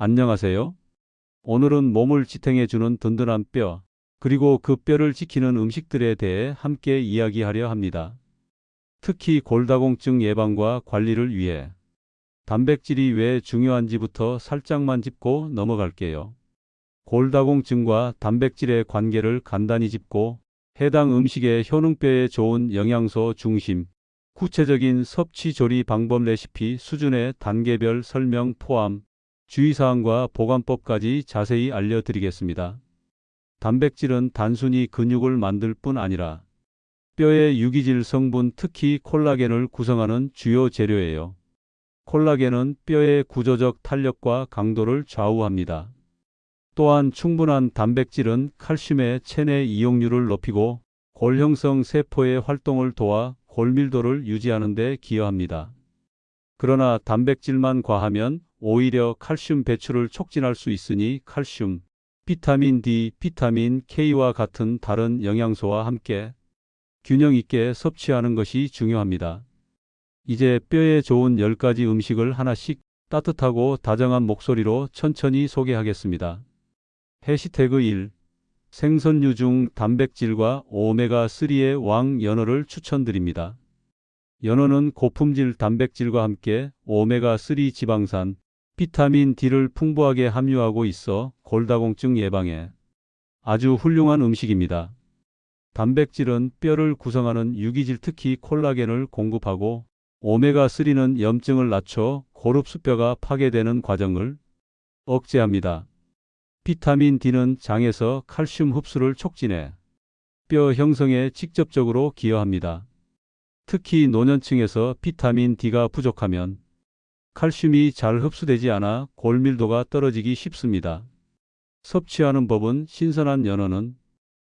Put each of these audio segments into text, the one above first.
안녕하세요. 오늘은 몸을 지탱해주는 든든한 뼈, 그리고 그 뼈를 지키는 음식들에 대해 함께 이야기하려 합니다. 특히 골다공증 예방과 관리를 위해 단백질이 왜 중요한지부터 살짝만 짚고 넘어갈게요. 골다공증과 단백질의 관계를 간단히 짚고 해당 음식의 효능뼈에 좋은 영양소 중심, 구체적인 섭취 조리 방법 레시피 수준의 단계별 설명 포함, 주의사항과 보관법까지 자세히 알려드리겠습니다. 단백질은 단순히 근육을 만들 뿐 아니라 뼈의 유기질 성분 특히 콜라겐을 구성하는 주요 재료예요. 콜라겐은 뼈의 구조적 탄력과 강도를 좌우합니다. 또한 충분한 단백질은 칼슘의 체내 이용률을 높이고 골형성 세포의 활동을 도와 골밀도를 유지하는 데 기여합니다. 그러나 단백질만 과하면 오히려 칼슘 배출을 촉진할 수 있으니 칼슘, 비타민 D, 비타민 K와 같은 다른 영양소와 함께 균형 있게 섭취하는 것이 중요합니다. 이제 뼈에 좋은 10가지 음식을 하나씩 따뜻하고 다정한 목소리로 천천히 소개하겠습니다. 해시태그 1. 생선류 중 단백질과 오메가3의 왕 연어를 추천드립니다. 연어는 고품질 단백질과 함께 오메가3 지방산, 비타민 D를 풍부하게 함유하고 있어 골다공증 예방에 아주 훌륭한 음식입니다. 단백질은 뼈를 구성하는 유기질 특히 콜라겐을 공급하고 오메가3는 염증을 낮춰 고릅수뼈가 파괴되는 과정을 억제합니다. 비타민 D는 장에서 칼슘 흡수를 촉진해 뼈 형성에 직접적으로 기여합니다. 특히 노년층에서 비타민 D가 부족하면 칼슘이 잘 흡수되지 않아 골밀도가 떨어지기 쉽습니다. 섭취하는 법은 신선한 연어는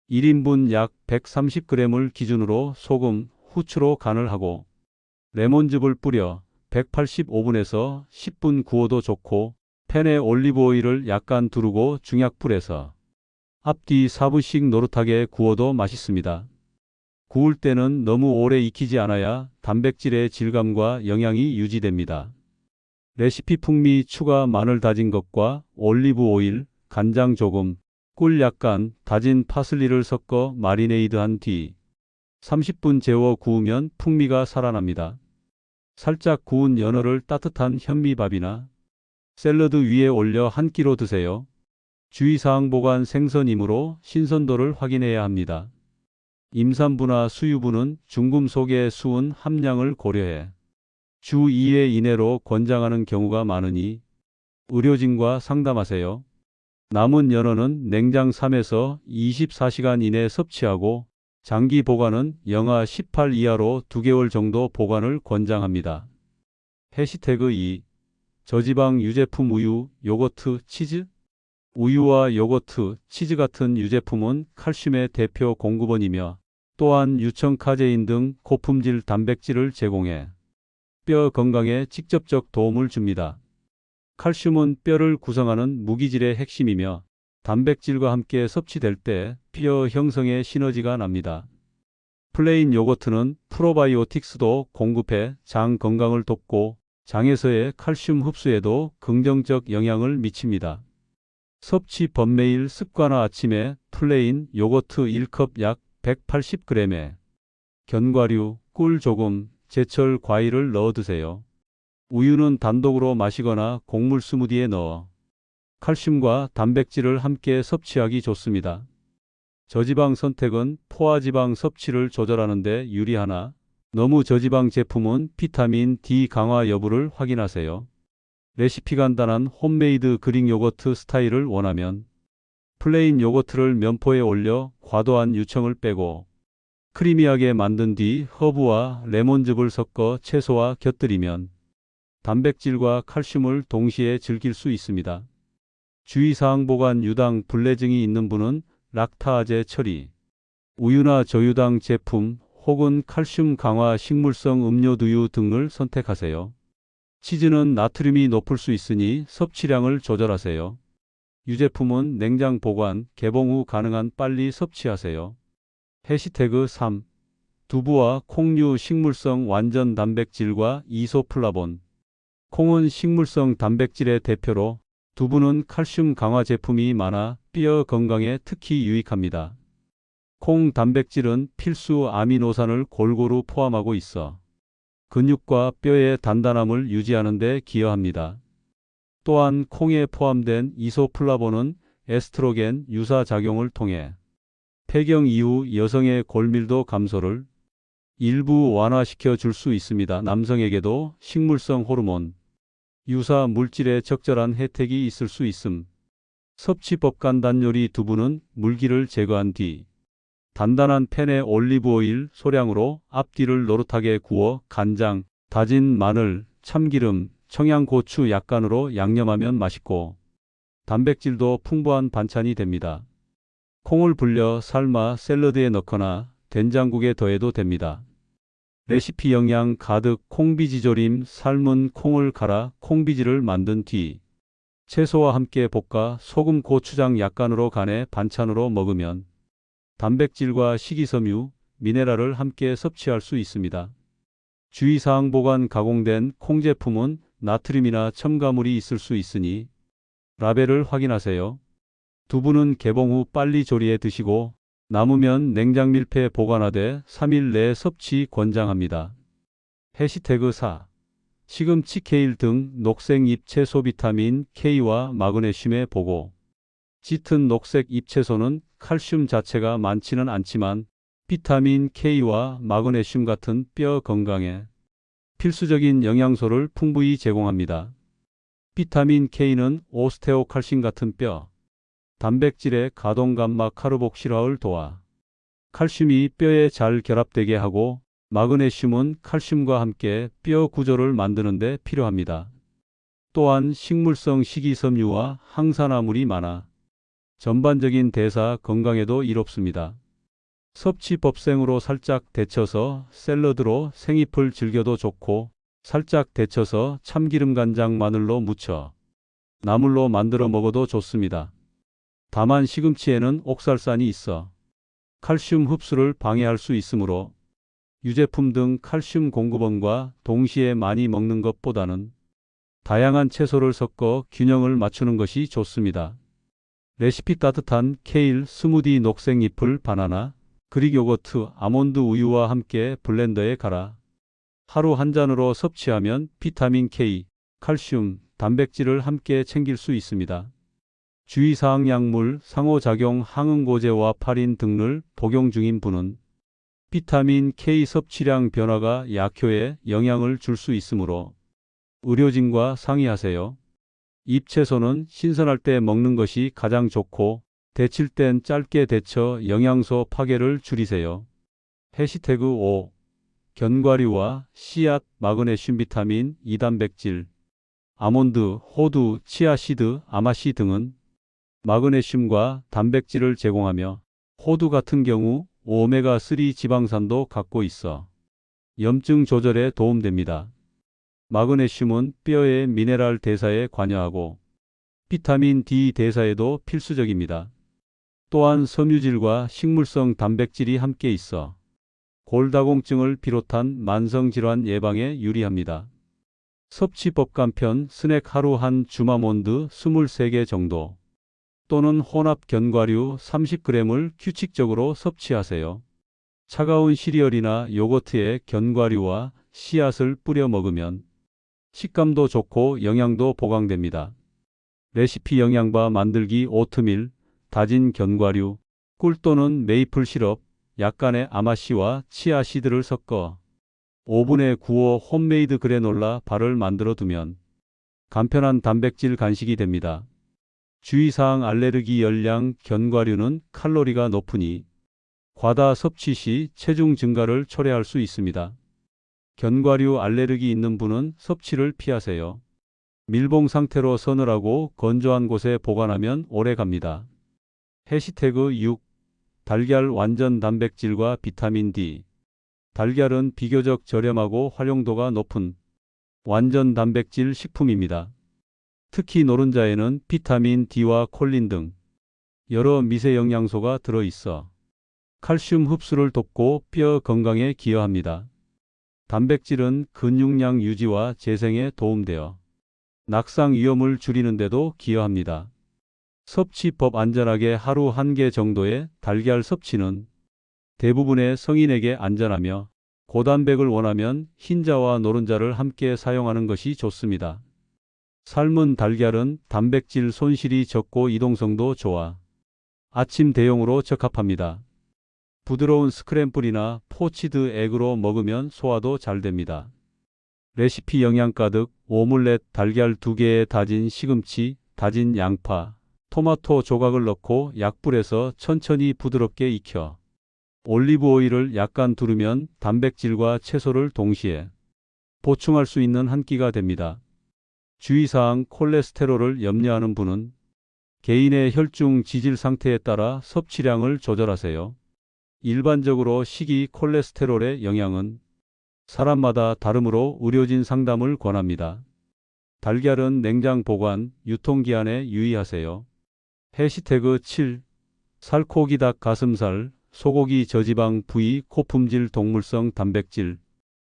1인분 약 130g을 기준으로 소금, 후추로 간을 하고 레몬즙을 뿌려 185분에서 10분 구워도 좋고 팬에 올리브오일을 약간 두르고 중약불에서 앞뒤 4분씩 노릇하게 구워도 맛있습니다. 구울 때는 너무 오래 익히지 않아야 단백질의 질감과 영양이 유지됩니다. 레시피 풍미 추가 마늘 다진 것과 올리브 오일, 간장 조금, 꿀 약간, 다진 파슬리를 섞어 마리네이드한 뒤 30분 재워 구우면 풍미가 살아납니다. 살짝 구운 연어를 따뜻한 현미밥이나 샐러드 위에 올려 한 끼로 드세요. 주의사항 보관 생선이므로 신선도를 확인해야 합니다. 임산부나 수유부는 중금속의 수은 함량을 고려해 주 2회 이내로 권장하는 경우가 많으니 의료진과 상담하세요. 남은 연어는 냉장 3에서 24시간 이내 섭취하고 장기 보관은 영하 18 이하로 2개월 정도 보관을 권장합니다. 해시태그 2. 저지방 유제품 우유, 요거트, 치즈? 우유와 요거트, 치즈 같은 유제품은 칼슘의 대표 공급원이며 또한 유청 카제인 등 고품질 단백질을 제공해 뼈 건강에 직접적 도움을 줍니다. 칼슘은 뼈를 구성하는 무기질의 핵심이며 단백질과 함께 섭취될 때 뼈 형성에 시너지가 납니다. 플레인 요거트는 프로바이오틱스도 공급해 장 건강을 돕고 장에서의 칼슘 흡수에도 긍정적 영향을 미칩니다. 섭취법 매일 습관화 아침에 플레인 요거트 1컵 약 180g에 견과류, 꿀 조금, 제철 과일을 넣어 드세요. 우유는 단독으로 마시거나 곡물 스무디에 넣어 칼슘과 단백질을 함께 섭취하기 좋습니다. 저지방 선택은 포화지방 섭취를 조절하는 데 유리하나 너무 저지방 제품은 비타민 D 강화 여부를 확인하세요. 레시피 간단한 홈메이드 그릭 요거트 스타일을 원하면 플레인 요거트를 면포에 올려 과도한 유청을 빼고 크리미하게 만든 뒤 허브와 레몬즙을 섞어 채소와 곁들이면 단백질과 칼슘을 동시에 즐길 수 있습니다. 주의사항 보관 유당 불내증이 있는 분은 락타아제 처리, 우유나 저유당 제품 혹은 칼슘 강화 식물성 음료두유 등을 선택하세요. 치즈는 나트륨이 높을 수 있으니 섭취량을 조절하세요. 유제품은 냉장 보관, 개봉 후 가능한 빨리 섭취하세요. 해시태그 3. 두부와 콩류 식물성 완전 단백질과 이소플라본. 콩은 식물성 단백질의 대표로 두부는 칼슘 강화 제품이 많아 뼈 건강에 특히 유익합니다. 콩 단백질은 필수 아미노산을 골고루 포함하고 있어 근육과 뼈의 단단함을 유지하는 데 기여합니다. 또한 콩에 포함된 이소플라본은 에스트로겐 유사 작용을 통해 폐경 이후 여성의 골밀도 감소를 일부 완화시켜 줄 수 있습니다. 남성에게도 식물성 호르몬, 유사 물질의 적절한 혜택이 있을 수 있음. 섭취법 간단 요리 두부는 물기를 제거한 뒤 단단한 팬에 올리브 오일 소량으로 앞뒤를 노릇하게 구워 간장, 다진 마늘, 참기름, 청양고추 약간으로 양념하면 맛있고 단백질도 풍부한 반찬이 됩니다. 콩을 불려 삶아 샐러드에 넣거나 된장국에 더해도 됩니다. 레시피 영양 가득 콩비지조림 삶은 콩을 갈아 콩비지를 만든 뒤 채소와 함께 볶아 소금 고추장 약간으로 간해 반찬으로 먹으면 단백질과 식이섬유, 미네랄을 함께 섭취할 수 있습니다. 주의사항 보관 가공된 콩 제품은 나트륨이나 첨가물이 있을 수 있으니 라벨을 확인하세요. 두부는 개봉 후 빨리 조리해 드시고 남으면 냉장 밀폐 보관하되 3일 내에 섭취 권장합니다. 해시태그 4. 시금치 케일 등 녹색 잎채소 비타민 K와 마그네슘의 보고. 짙은 녹색 잎채소는 칼슘 자체가 많지는 않지만 비타민 K와 마그네슘 같은 뼈 건강에 필수적인 영양소를 풍부히 제공합니다. 비타민 K는 오스테오칼신 같은 뼈, 단백질의 가동감막 카르복실화를 도와 칼슘이 뼈에 잘 결합되게 하고 마그네슘은 칼슘과 함께 뼈 구조를 만드는 데 필요합니다. 또한 식물성 식이섬유와 항산화물이 많아 전반적인 대사 건강에도 이롭습니다. 섭취법생으로 살짝 데쳐서 샐러드로 생잎을 즐겨도 좋고 살짝 데쳐서 참기름 간장 마늘로 무쳐 나물로 만들어 먹어도 좋습니다. 다만 시금치에는 옥살산이 있어 칼슘 흡수를 방해할 수 있으므로 유제품 등 칼슘 공급원과 동시에 많이 먹는 것보다는 다양한 채소를 섞어 균형을 맞추는 것이 좋습니다. 레시피 따뜻한 케일 스무디 녹색 잎을 바나나, 그릭 요거트, 아몬드 우유와 함께 블렌더에 갈아 하루 한 잔으로 섭취하면 비타민 K, 칼슘, 단백질을 함께 챙길 수 있습니다. 주의사항 약물, 상호작용 항응고제와 파린 등을 복용 중인 분은 비타민 K 섭취량 변화가 약효에 영향을 줄 수 있으므로 의료진과 상의하세요. 잎채소는 신선할 때 먹는 것이 가장 좋고 데칠 땐 짧게 데쳐 영양소 파괴를 줄이세요. 해시태그 5. 견과류와 씨앗, 마그네슘 비타민, 이단백질, 아몬드, 호두, 치아씨드, 아마씨 등은 마그네슘과 단백질을 제공하며 호두 같은 경우 오메가3 지방산도 갖고 있어 염증 조절에 도움됩니다. 마그네슘은 뼈의 미네랄 대사에 관여하고 비타민 D 대사에도 필수적입니다. 또한 섬유질과 식물성 단백질이 함께 있어 골다공증을 비롯한 만성질환 예방에 유리합니다. 섭취법 간편 스낵 하루 한 줌아몬드 23개 정도 또는 혼합 견과류 30g을 규칙적으로 섭취하세요. 차가운 시리얼이나 요거트에 견과류와 씨앗을 뿌려 먹으면 식감도 좋고 영양도 보강됩니다. 레시피 영양바 만들기 오트밀, 다진 견과류, 꿀 또는 메이플 시럽, 약간의 아마씨와 치아씨드를 섞어 오븐에 구워 홈메이드 그래놀라 바를 만들어 두면 간편한 단백질 간식이 됩니다. 주의사항 알레르기 열량 견과류는 칼로리가 높으니 과다 섭취 시 체중 증가를 초래할 수 있습니다. 견과류 알레르기 있는 분은 섭취를 피하세요. 밀봉 상태로 서늘하고 건조한 곳에 보관하면 오래 갑니다. 해시태그 6. 달걀 완전 단백질과 비타민 D. 달걀은 비교적 저렴하고 활용도가 높은 완전 단백질 식품입니다. 특히 노른자에는 비타민 D와 콜린 등 여러 미세 영양소가 들어있어 칼슘 흡수를 돕고 뼈 건강에 기여합니다. 단백질은 근육량 유지와 재생에 도움되어 낙상 위험을 줄이는 데도 기여합니다. 섭취법 안전하게 하루 1개 정도의 달걀 섭취는 대부분의 성인에게 안전하며 고단백을 원하면 흰자와 노른자를 함께 사용하는 것이 좋습니다. 삶은 달걀은 단백질 손실이 적고 이동성도 좋아 아침 대용으로 적합합니다. 부드러운 스크램블이나 포치드 에그로 먹으면 소화도 잘 됩니다. 레시피 영양 가득 오믈렛 달걀 2개에 다진 시금치, 다진 양파, 토마토 조각을 넣고 약불에서 천천히 부드럽게 익혀 올리브 오일을 약간 두르면 단백질과 채소를 동시에 보충할 수 있는 한 끼가 됩니다. 주의사항 콜레스테롤을 염려하는 분은 개인의 혈중 지질 상태에 따라 섭취량을 조절하세요. 일반적으로 식이 콜레스테롤의 영향은 사람마다 다르므로 의료진 상담을 권합니다. 달걀은 냉장 보관, 유통기한에 유의하세요. 해시태그 7. 살코기 닭 가슴살, 소고기 저지방 부위 고품질 동물성 단백질.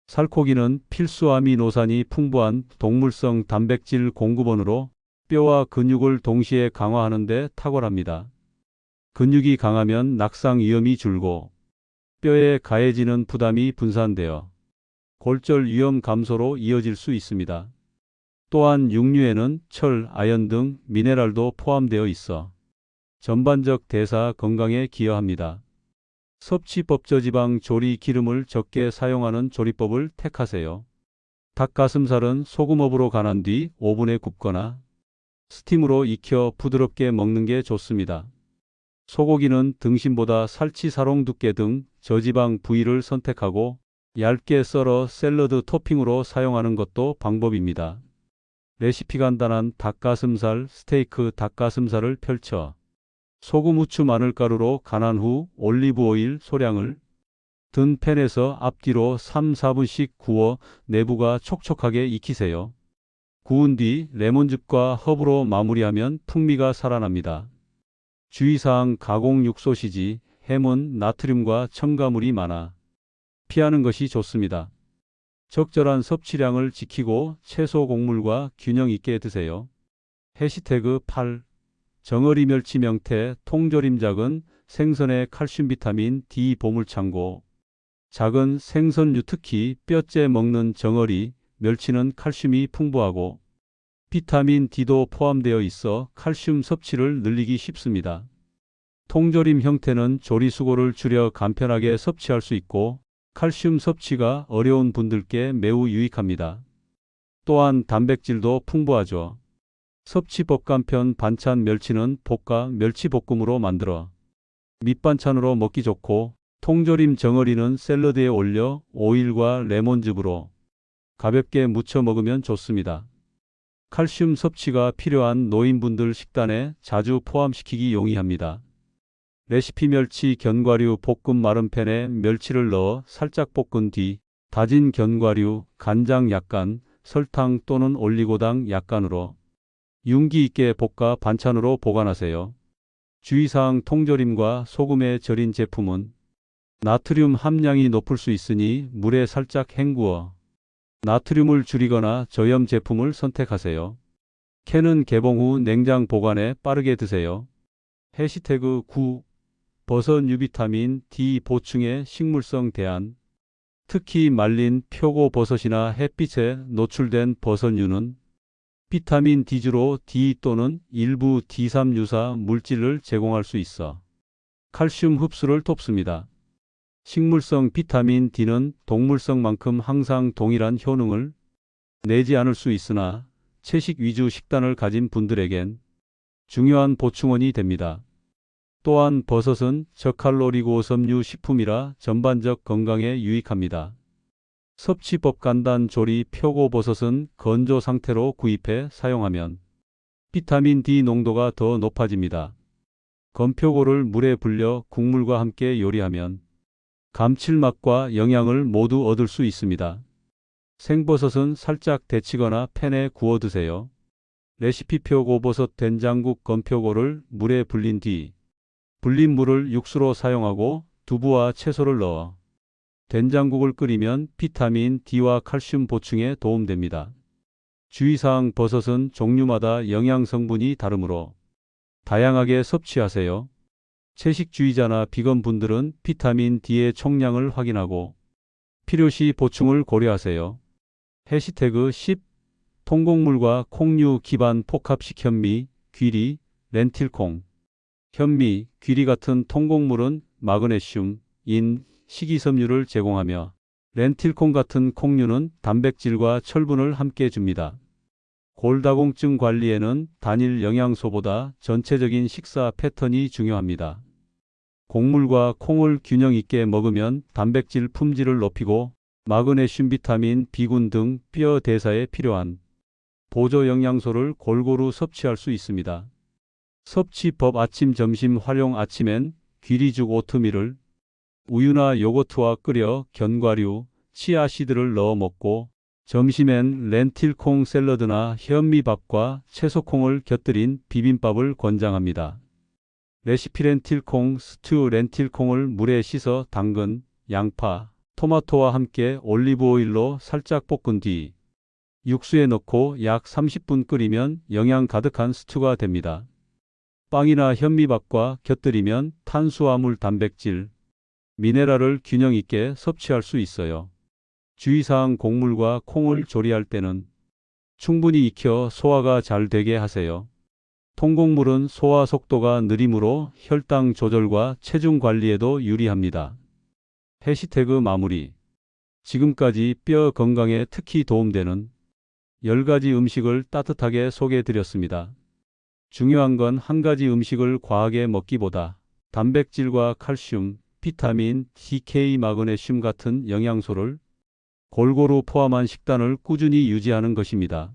살코기는 필수 아미노산이 풍부한 동물성 단백질 공급원으로 뼈와 근육을 동시에 강화하는 데 탁월합니다. 근육이 강하면 낙상 위험이 줄고 뼈에 가해지는 부담이 분산되어 골절 위험 감소로 이어질 수 있습니다. 또한 육류에는 철, 아연 등 미네랄도 포함되어 있어 전반적 대사 건강에 기여합니다. 섭취법 저지방 조리 기름을 적게 사용하는 조리법을 택하세요. 닭가슴살은 소금업으로 간한 뒤 오븐에 굽거나 스팀으로 익혀 부드럽게 먹는 게 좋습니다. 소고기는 등심보다 살치사롱 두께 등 저지방 부위를 선택하고 얇게 썰어 샐러드 토핑으로 사용하는 것도 방법입니다. 레시피 간단한 닭가슴살 스테이크 닭가슴살을 펼쳐 소금, 후추, 마늘가루로 간한 후 올리브 오일 소량을 든 팬에서 앞뒤로 3-4분씩 구워 내부가 촉촉하게 익히세요. 구운 뒤 레몬즙과 허브로 마무리하면 풍미가 살아납니다. 주의사항 가공 육소시지, 햄은 나트륨과 첨가물이 많아 피하는 것이 좋습니다. 적절한 섭취량을 지키고 채소 곡물과 균형 있게 드세요. 해시태그 8. 정어리 멸치 명태 통조림 작은 생선의 칼슘 비타민 D 보물창고. 작은 생선류 특히 뼈째 먹는 정어리, 멸치는 칼슘이 풍부하고 비타민 D도 포함되어 있어 칼슘 섭취를 늘리기 쉽습니다. 통조림 형태는 조리수고를 줄여 간편하게 섭취할 수 있고 칼슘 섭취가 어려운 분들께 매우 유익합니다. 또한 단백질도 풍부하죠. 섭취법 간편 반찬 멸치는 볶아 멸치볶음으로 만들어 밑반찬으로 먹기 좋고 통조림 정어리는 샐러드에 올려 오일과 레몬즙으로 가볍게 무쳐 먹으면 좋습니다. 칼슘 섭취가 필요한 노인분들 식단에 자주 포함시키기 용이합니다. 레시피 멸치 견과류 볶음 마른 팬에 멸치를 넣어 살짝 볶은 뒤 다진 견과류, 간장 약간, 설탕 또는 올리고당 약간으로 윤기 있게 볶아 반찬으로 보관하세요. 주의사항 통조림과 소금에 절인 제품은 나트륨 함량이 높을 수 있으니 물에 살짝 헹구어 나트륨을 줄이거나 저염 제품을 선택하세요. 캔은 개봉 후 냉장 보관해 빠르게 드세요. 해시태그 9. 버섯 유비타민 D 보충의 식물성 대안. 특히 말린 표고버섯이나 햇빛에 노출된 버섯류는 비타민 D주로 D 또는 일부 D3 유사 물질을 제공할 수 있어 칼슘 흡수를 돕습니다. 식물성 비타민 D는 동물성만큼 항상 동일한 효능을 내지 않을 수 있으나 채식 위주 식단을 가진 분들에겐 중요한 보충원이 됩니다. 또한 버섯은 저칼로리 고섬유 식품이라 전반적 건강에 유익합니다. 섭취법 간단 조리 표고버섯은 건조 상태로 구입해 사용하면 비타민 D 농도가 더 높아집니다. 건표고를 물에 불려 국물과 함께 요리하면 감칠맛과 영양을 모두 얻을 수 있습니다. 생버섯은 살짝 데치거나 팬에 구워 드세요. 레시피 표고버섯 된장국 건표고를 물에 불린 뒤 불린 물을 육수로 사용하고 두부와 채소를 넣어 된장국을 끓이면 비타민 D와 칼슘 보충에 도움됩니다. 주의사항 버섯은 종류마다 영양 성분이 다르므로 다양하게 섭취하세요. 채식주의자나 비건 분들은 비타민 D의 총량을 확인하고 필요시 보충을 고려하세요. 해시태그 10 통곡물과 콩류 기반 복합식 현미, 귀리, 렌틸콩. 현미, 귀리 같은 통곡물은 마그네슘, 인, 식이섬유를 제공하며 렌틸콩 같은 콩류는 단백질과 철분을 함께 줍니다. 골다공증 관리에는 단일 영양소보다 전체적인 식사 패턴이 중요합니다. 곡물과 콩을 균형 있게 먹으면 단백질 품질을 높이고 마그네슘, 비타민, B군 등 뼈 대사에 필요한 보조 영양소를 골고루 섭취할 수 있습니다. 섭취법 아침 점심 활용 아침엔 귀리죽 오트밀을 우유나 요거트와 끓여 견과류, 치아씨드를 넣어 먹고 점심엔 렌틸콩 샐러드나 현미밥과 채소콩을 곁들인 비빔밥을 권장합니다. 레시피 렌틸콩 스튜 렌틸콩을 물에 씻어 당근, 양파, 토마토와 함께 올리브 오일로 살짝 볶은 뒤 육수에 넣고 약 30분 끓이면 영양 가득한 스튜가 됩니다. 빵이나 현미밥과 곁들이면 탄수화물, 단백질, 미네랄을 균형 있게 섭취할 수 있어요. 주의사항 곡물과 콩을 조리할 때는 충분히 익혀 소화가 잘 되게 하세요. 통곡물은 소화 속도가 느리므로 혈당 조절과 체중 관리에도 유리합니다. 해시태그 마무리. 지금까지 뼈 건강에 특히 도움되는 10가지 음식을 따뜻하게 소개해 드렸습니다. 중요한 건 한 가지 음식을 과하게 먹기보다 단백질과 칼슘, 비타민, DK, 마그네슘 같은 영양소를 골고루 포함한 식단을 꾸준히 유지하는 것입니다.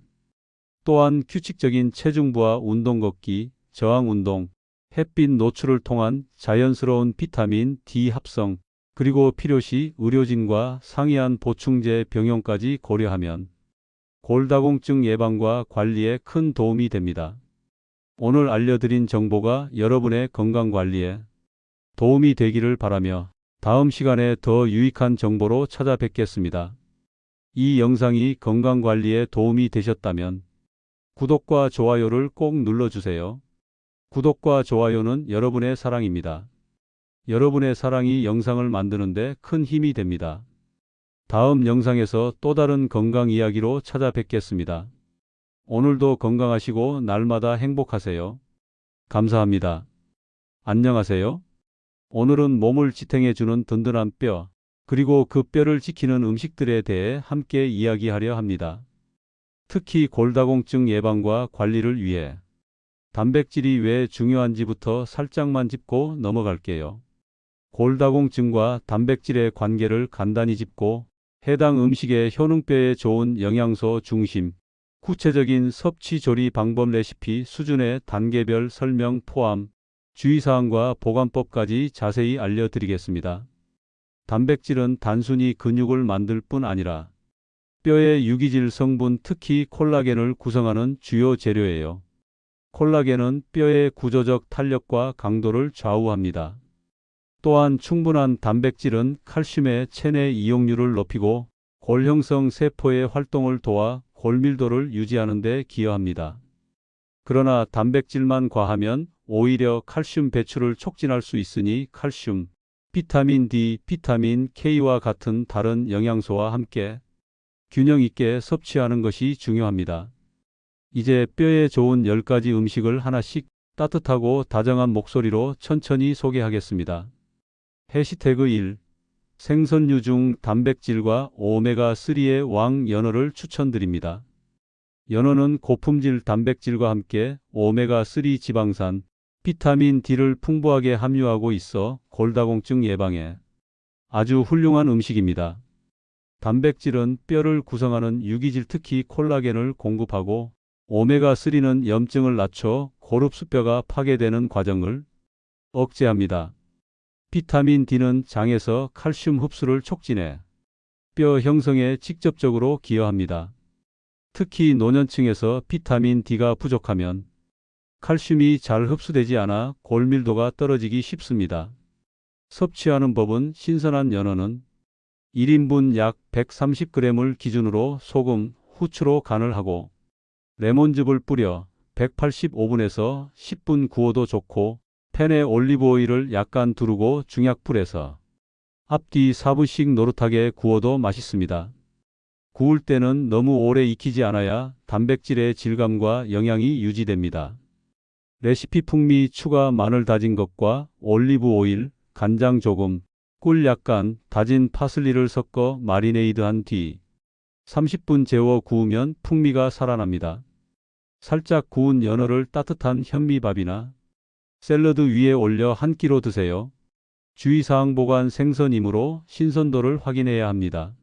또한 규칙적인 체중부하 운동 걷기, 저항 운동, 햇빛 노출을 통한 자연스러운 비타민 D 합성, 그리고 필요시 의료진과 상이한 보충제 병용까지 고려하면 골다공증 예방과 관리에 큰 도움이 됩니다. 오늘 알려드린 정보가 여러분의 건강관리에 도움이 되기를 바라며 다음 시간에 더 유익한 정보로 찾아뵙겠습니다. 이 영상이 건강관리에 도움이 되셨다면 구독과 좋아요를 꼭 눌러주세요. 구독과 좋아요는 여러분의 사랑입니다. 여러분의 사랑이 영상을 만드는데 큰 힘이 됩니다. 다음 영상에서 또 다른 건강 이야기로 찾아뵙겠습니다. 오늘도 건강하시고 날마다 행복하세요. 감사합니다. 안녕하세요. 오늘은 몸을 지탱해주는 든든한 뼈, 그리고 그 뼈를 지키는 음식들에 대해 함께 이야기하려 합니다. 특히 골다공증 예방과 관리를 위해 단백질이 왜 중요한지부터 살짝만 짚고 넘어갈게요. 골다공증과 단백질의 관계를 간단히 짚고 해당 음식의 효능뼈에 좋은 영양소 중심, 구체적인 섭취 조리 방법 레시피 수준의 단계별 설명 포함, 주의사항과 보관법까지 자세히 알려드리겠습니다. 단백질은 단순히 근육을 만들 뿐 아니라 뼈의 유기질 성분 특히 콜라겐을 구성하는 주요 재료예요. 콜라겐은 뼈의 구조적 탄력과 강도를 좌우합니다. 또한 충분한 단백질은 칼슘의 체내 이용률을 높이고 골형성 세포의 활동을 도와 골밀도를 유지하는 데 기여합니다. 그러나 단백질만 과하면 오히려 칼슘 배출을 촉진할 수 있으니 칼슘, 비타민 D, 비타민 K와 같은 다른 영양소와 함께 균형 있게 섭취하는 것이 중요합니다. 이제 뼈에 좋은 10가지 음식을 하나씩 따뜻하고 다정한 목소리로 천천히 소개하겠습니다. 해시태그 1. 생선류 중 단백질과 오메가3의 왕 연어를 추천드립니다. 연어는 고품질 단백질과 함께 오메가3 지방산, 비타민 D를 풍부하게 함유하고 있어 골다공증 예방에 아주 훌륭한 음식입니다. 단백질은 뼈를 구성하는 유기질 특히 콜라겐을 공급하고 오메가3는 염증을 낮춰 고릅수뼈가 파괴되는 과정을 억제합니다. 비타민 D는 장에서 칼슘 흡수를 촉진해 뼈 형성에 직접적으로 기여합니다. 특히 노년층에서 비타민 D가 부족하면 칼슘이 잘 흡수되지 않아 골밀도가 떨어지기 쉽습니다. 섭취하는 법은 신선한 연어는 1인분 약 130g을 기준으로 소금, 후추로 간을 하고 레몬즙을 뿌려 185분에서 10분 구워도 좋고, 팬에 올리브 오일을 약간 두르고 중약불에서 앞뒤 4분씩 노릇하게 구워도 맛있습니다. 구울 때는 너무 오래 익히지 않아야 단백질의 질감과 영양이 유지됩니다. 레시피 풍미 추가 마늘 다진 것과 올리브 오일, 간장 조금, 꿀 약간, 다진 파슬리를 섞어 마리네이드한 뒤 30분 재워 구우면 풍미가 살아납니다. 살짝 구운 연어를 따뜻한 현미밥이나 샐러드 위에 올려 한 끼로 드세요. 주의사항 보관 생선이므로 신선도를 확인해야 합니다.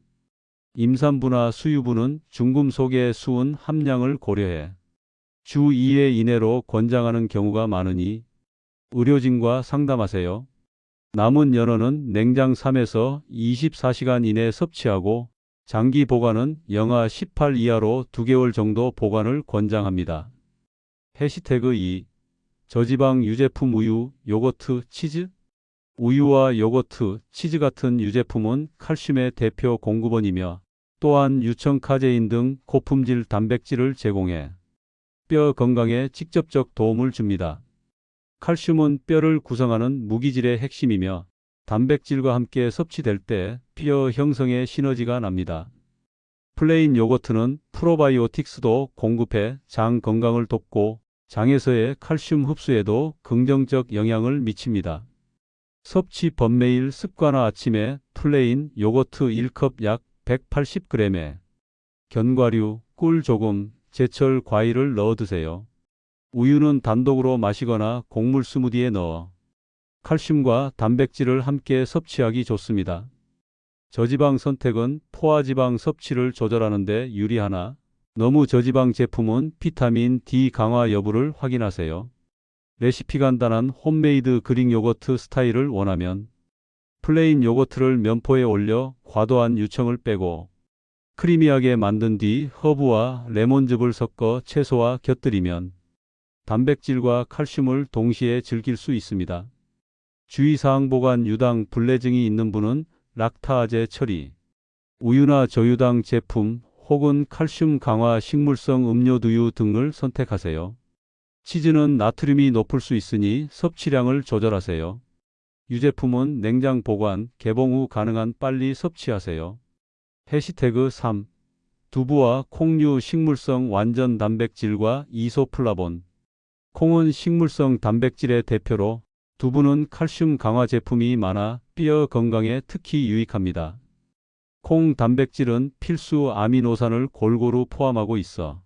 임산부나 수유부는 중금속의 수은 함량을 고려해 주 2회 이내로 권장하는 경우가 많으니 의료진과 상담하세요. 남은 연어는 냉장 3에서 24시간 이내 섭취하고 장기 보관은 영하 18 이하로 2개월 정도 보관을 권장합니다. 해시태그 2. 저지방 유제품 우유, 요거트, 치즈? 우유와 요거트, 치즈 같은 유제품은 칼슘의 대표 공급원이며 또한 유청 카제인 등 고품질 단백질을 제공해 뼈 건강에 직접적 도움을 줍니다. 칼슘은 뼈를 구성하는 무기질의 핵심이며 단백질과 함께 섭취될 때 뼈 형성에 시너지가 납니다. 플레인 요거트는 프로바이오틱스도 공급해 장 건강을 돕고 장에서의 칼슘 흡수에도 긍정적 영향을 미칩니다. 섭취법 매일 습관화 아침에 플레인 요거트 1컵 약 180g에 견과류, 꿀 조금, 제철 과일을 넣어 드세요. 우유는 단독으로 마시거나 곡물 스무디에 넣어 칼슘과 단백질을 함께 섭취하기 좋습니다. 저지방 선택은 포화지방 섭취를 조절하는 데 유리하나 너무 저지방 제품은 비타민 D 강화 여부를 확인하세요. 레시피 간단한 홈메이드 그릭 요거트 스타일을 원하면 플레인 요거트를 면포에 올려 과도한 유청을 빼고 크리미하게 만든 뒤 허브와 레몬즙을 섞어 채소와 곁들이면 단백질과 칼슘을 동시에 즐길 수 있습니다. 주의사항 보관 유당 불내증이 있는 분은 락타아제 처리, 우유나 저유당 제품 혹은 칼슘 강화 식물성 음료두유 등을 선택하세요. 치즈는 나트륨이 높을 수 있으니 섭취량을 조절하세요. 유제품은 냉장 보관, 개봉 후 가능한 빨리 섭취하세요. 해시태그 3. 두부와 콩류 식물성 완전 단백질과 이소플라본. 콩은 식물성 단백질의 대표로 두부는 칼슘 강화 제품이 많아 뼈 건강에 특히 유익합니다. 콩 단백질은 필수 아미노산을 골고루 포함하고 있어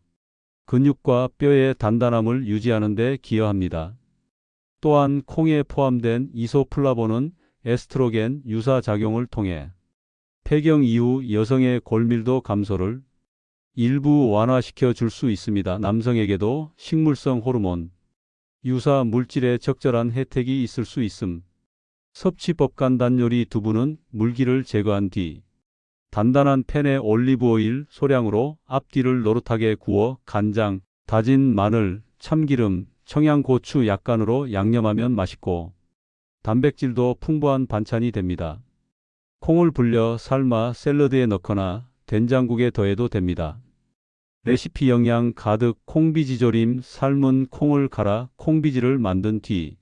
근육과 뼈의 단단함을 유지하는 데 기여합니다. 또한 콩에 포함된 이소플라본은 에스트로겐 유사 작용을 통해 폐경 이후 여성의 골밀도 감소를 일부 완화시켜 줄 수 있습니다. 남성에게도 식물성 호르몬, 유사 물질의 적절한 혜택이 있을 수 있음. 섭취법 간단 요리 두부는 물기를 제거한 뒤 단단한 팬에 올리브 오일 소량으로 앞뒤를 노릇하게 구워 간장, 다진 마늘, 참기름, 청양고추 약간으로 양념하면 맛있고 단백질도 풍부한 반찬이 됩니다. 콩을 불려 삶아 샐러드에 넣거나 된장국에 더해도 됩니다. 레시피 영양 가득 콩비지조림. 삶은 콩을 갈아 콩비지를 만든 뒤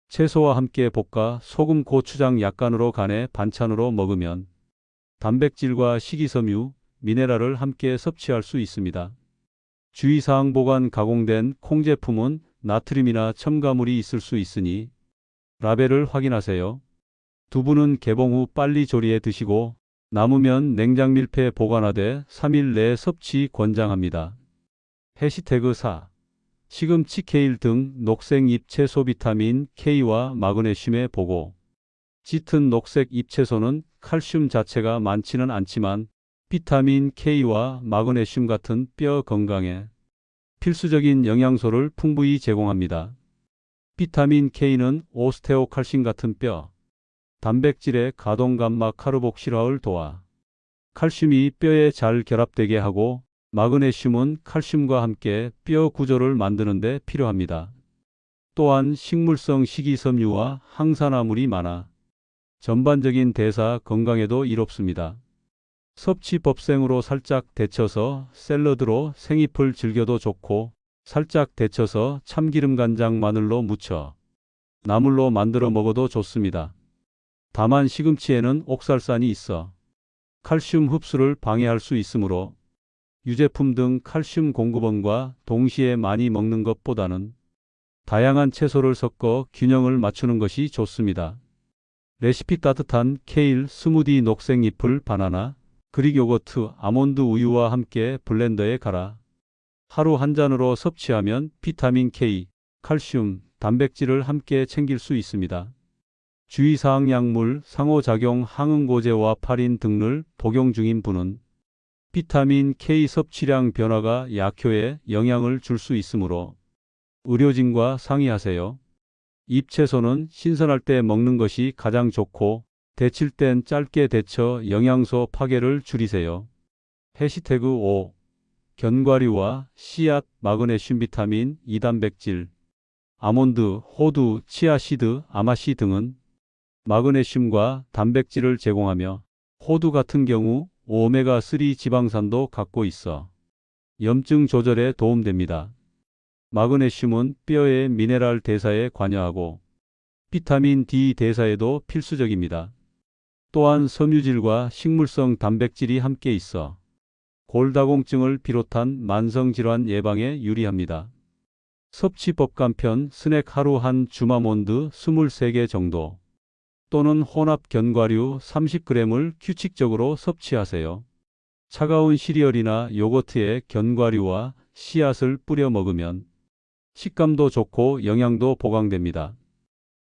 채소와 함께 볶아 소금 고추장 약간으로 간해 반찬으로 먹으면 단백질과 식이섬유, 미네랄을 함께 섭취할 수 있습니다. 주의사항 보관 가공된 콩 제품은 나트륨이나 첨가물이 있을 수 있으니 라벨을 확인하세요. 두부는 개봉 후 빨리 조리해 드시고 남으면 냉장 밀폐 보관하되 3일 내에 섭취 권장합니다. 해시태그 4. 시금치 케일 등 녹색 잎채소 비타민 K와 마그네슘의 보고. 짙은 녹색 잎채소는 칼슘 자체가 많지는 않지만 비타민 K와 마그네슘 같은 뼈 건강에 필수적인 영양소를 풍부히 제공합니다. 비타민 K는 오스테오칼신 같은 뼈, 단백질의 가동감마 카르복실화를 도와 칼슘이 뼈에 잘 결합되게 하고 마그네슘은 칼슘과 함께 뼈 구조를 만드는 데 필요합니다. 또한 식물성 식이섬유와 항산화물이 많아 전반적인 대사 건강에도 이롭습니다. 섭취법생으로 살짝 데쳐서 샐러드로 생잎을 즐겨도 좋고, 살짝 데쳐서 참기름 간장 마늘로 무쳐 나물로 만들어 먹어도 좋습니다. 다만 시금치에는 옥살산이 있어 칼슘 흡수를 방해할 수 있으므로 유제품 등 칼슘 공급원과 동시에 많이 먹는 것보다는 다양한 채소를 섞어 균형을 맞추는 것이 좋습니다. 레시피 따뜻한 케일 스무디 녹색 잎을 바나나, 그릭 요거트, 아몬드 우유와 함께 블렌더에 갈아 하루 한 잔으로 섭취하면 비타민 K, 칼슘, 단백질을 함께 챙길 수 있습니다. 주의사항 약물, 상호작용 항응고제와 파린 등을 복용 중인 분은 비타민 K 섭취량 변화가 약효에 영향을 줄 수 있으므로 의료진과 상의하세요. 잎채소는 신선할 때 먹는 것이 가장 좋고 데칠 땐 짧게 데쳐 영양소 파괴를 줄이세요. 해시태그 5. 견과류와 씨앗, 마그네슘, 비타민, 2단백질, 아몬드, 호두, 치아씨드, 아마씨 등은 마그네슘과 단백질을 제공하며 호두 같은 경우 오메가3 지방산도 갖고 있어 염증 조절에 도움됩니다. 마그네슘은 뼈의 미네랄 대사에 관여하고 비타민 D 대사에도 필수적입니다. 또한 섬유질과 식물성 단백질이 함께 있어 골다공증을 비롯한 만성질환 예방에 유리합니다. 섭취법 간편 스낵 하루 한 주마몬드 23개 정도 또는 혼합 견과류 30g을 규칙적으로 섭취하세요. 차가운 시리얼이나 요거트에 견과류와 씨앗을 뿌려 먹으면 식감도 좋고 영양도 보강됩니다.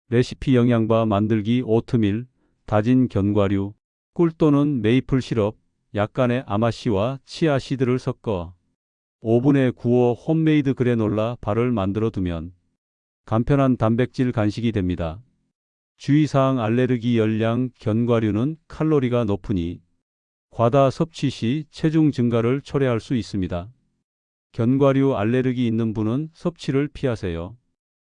레시피 영양바 만들기 오트밀, 다진 견과류, 꿀 또는 메이플 시럽, 약간의 아마씨와 치아씨드를 섞어 오븐에 구워 홈메이드 그래놀라 바를 만들어 두면 간편한 단백질 간식이 됩니다. 주의사항 알레르기 열량 견과류는 칼로리가 높으니 과다 섭취 시 체중 증가를 초래할 수 있습니다. 견과류 알레르기 있는 분은 섭취를 피하세요.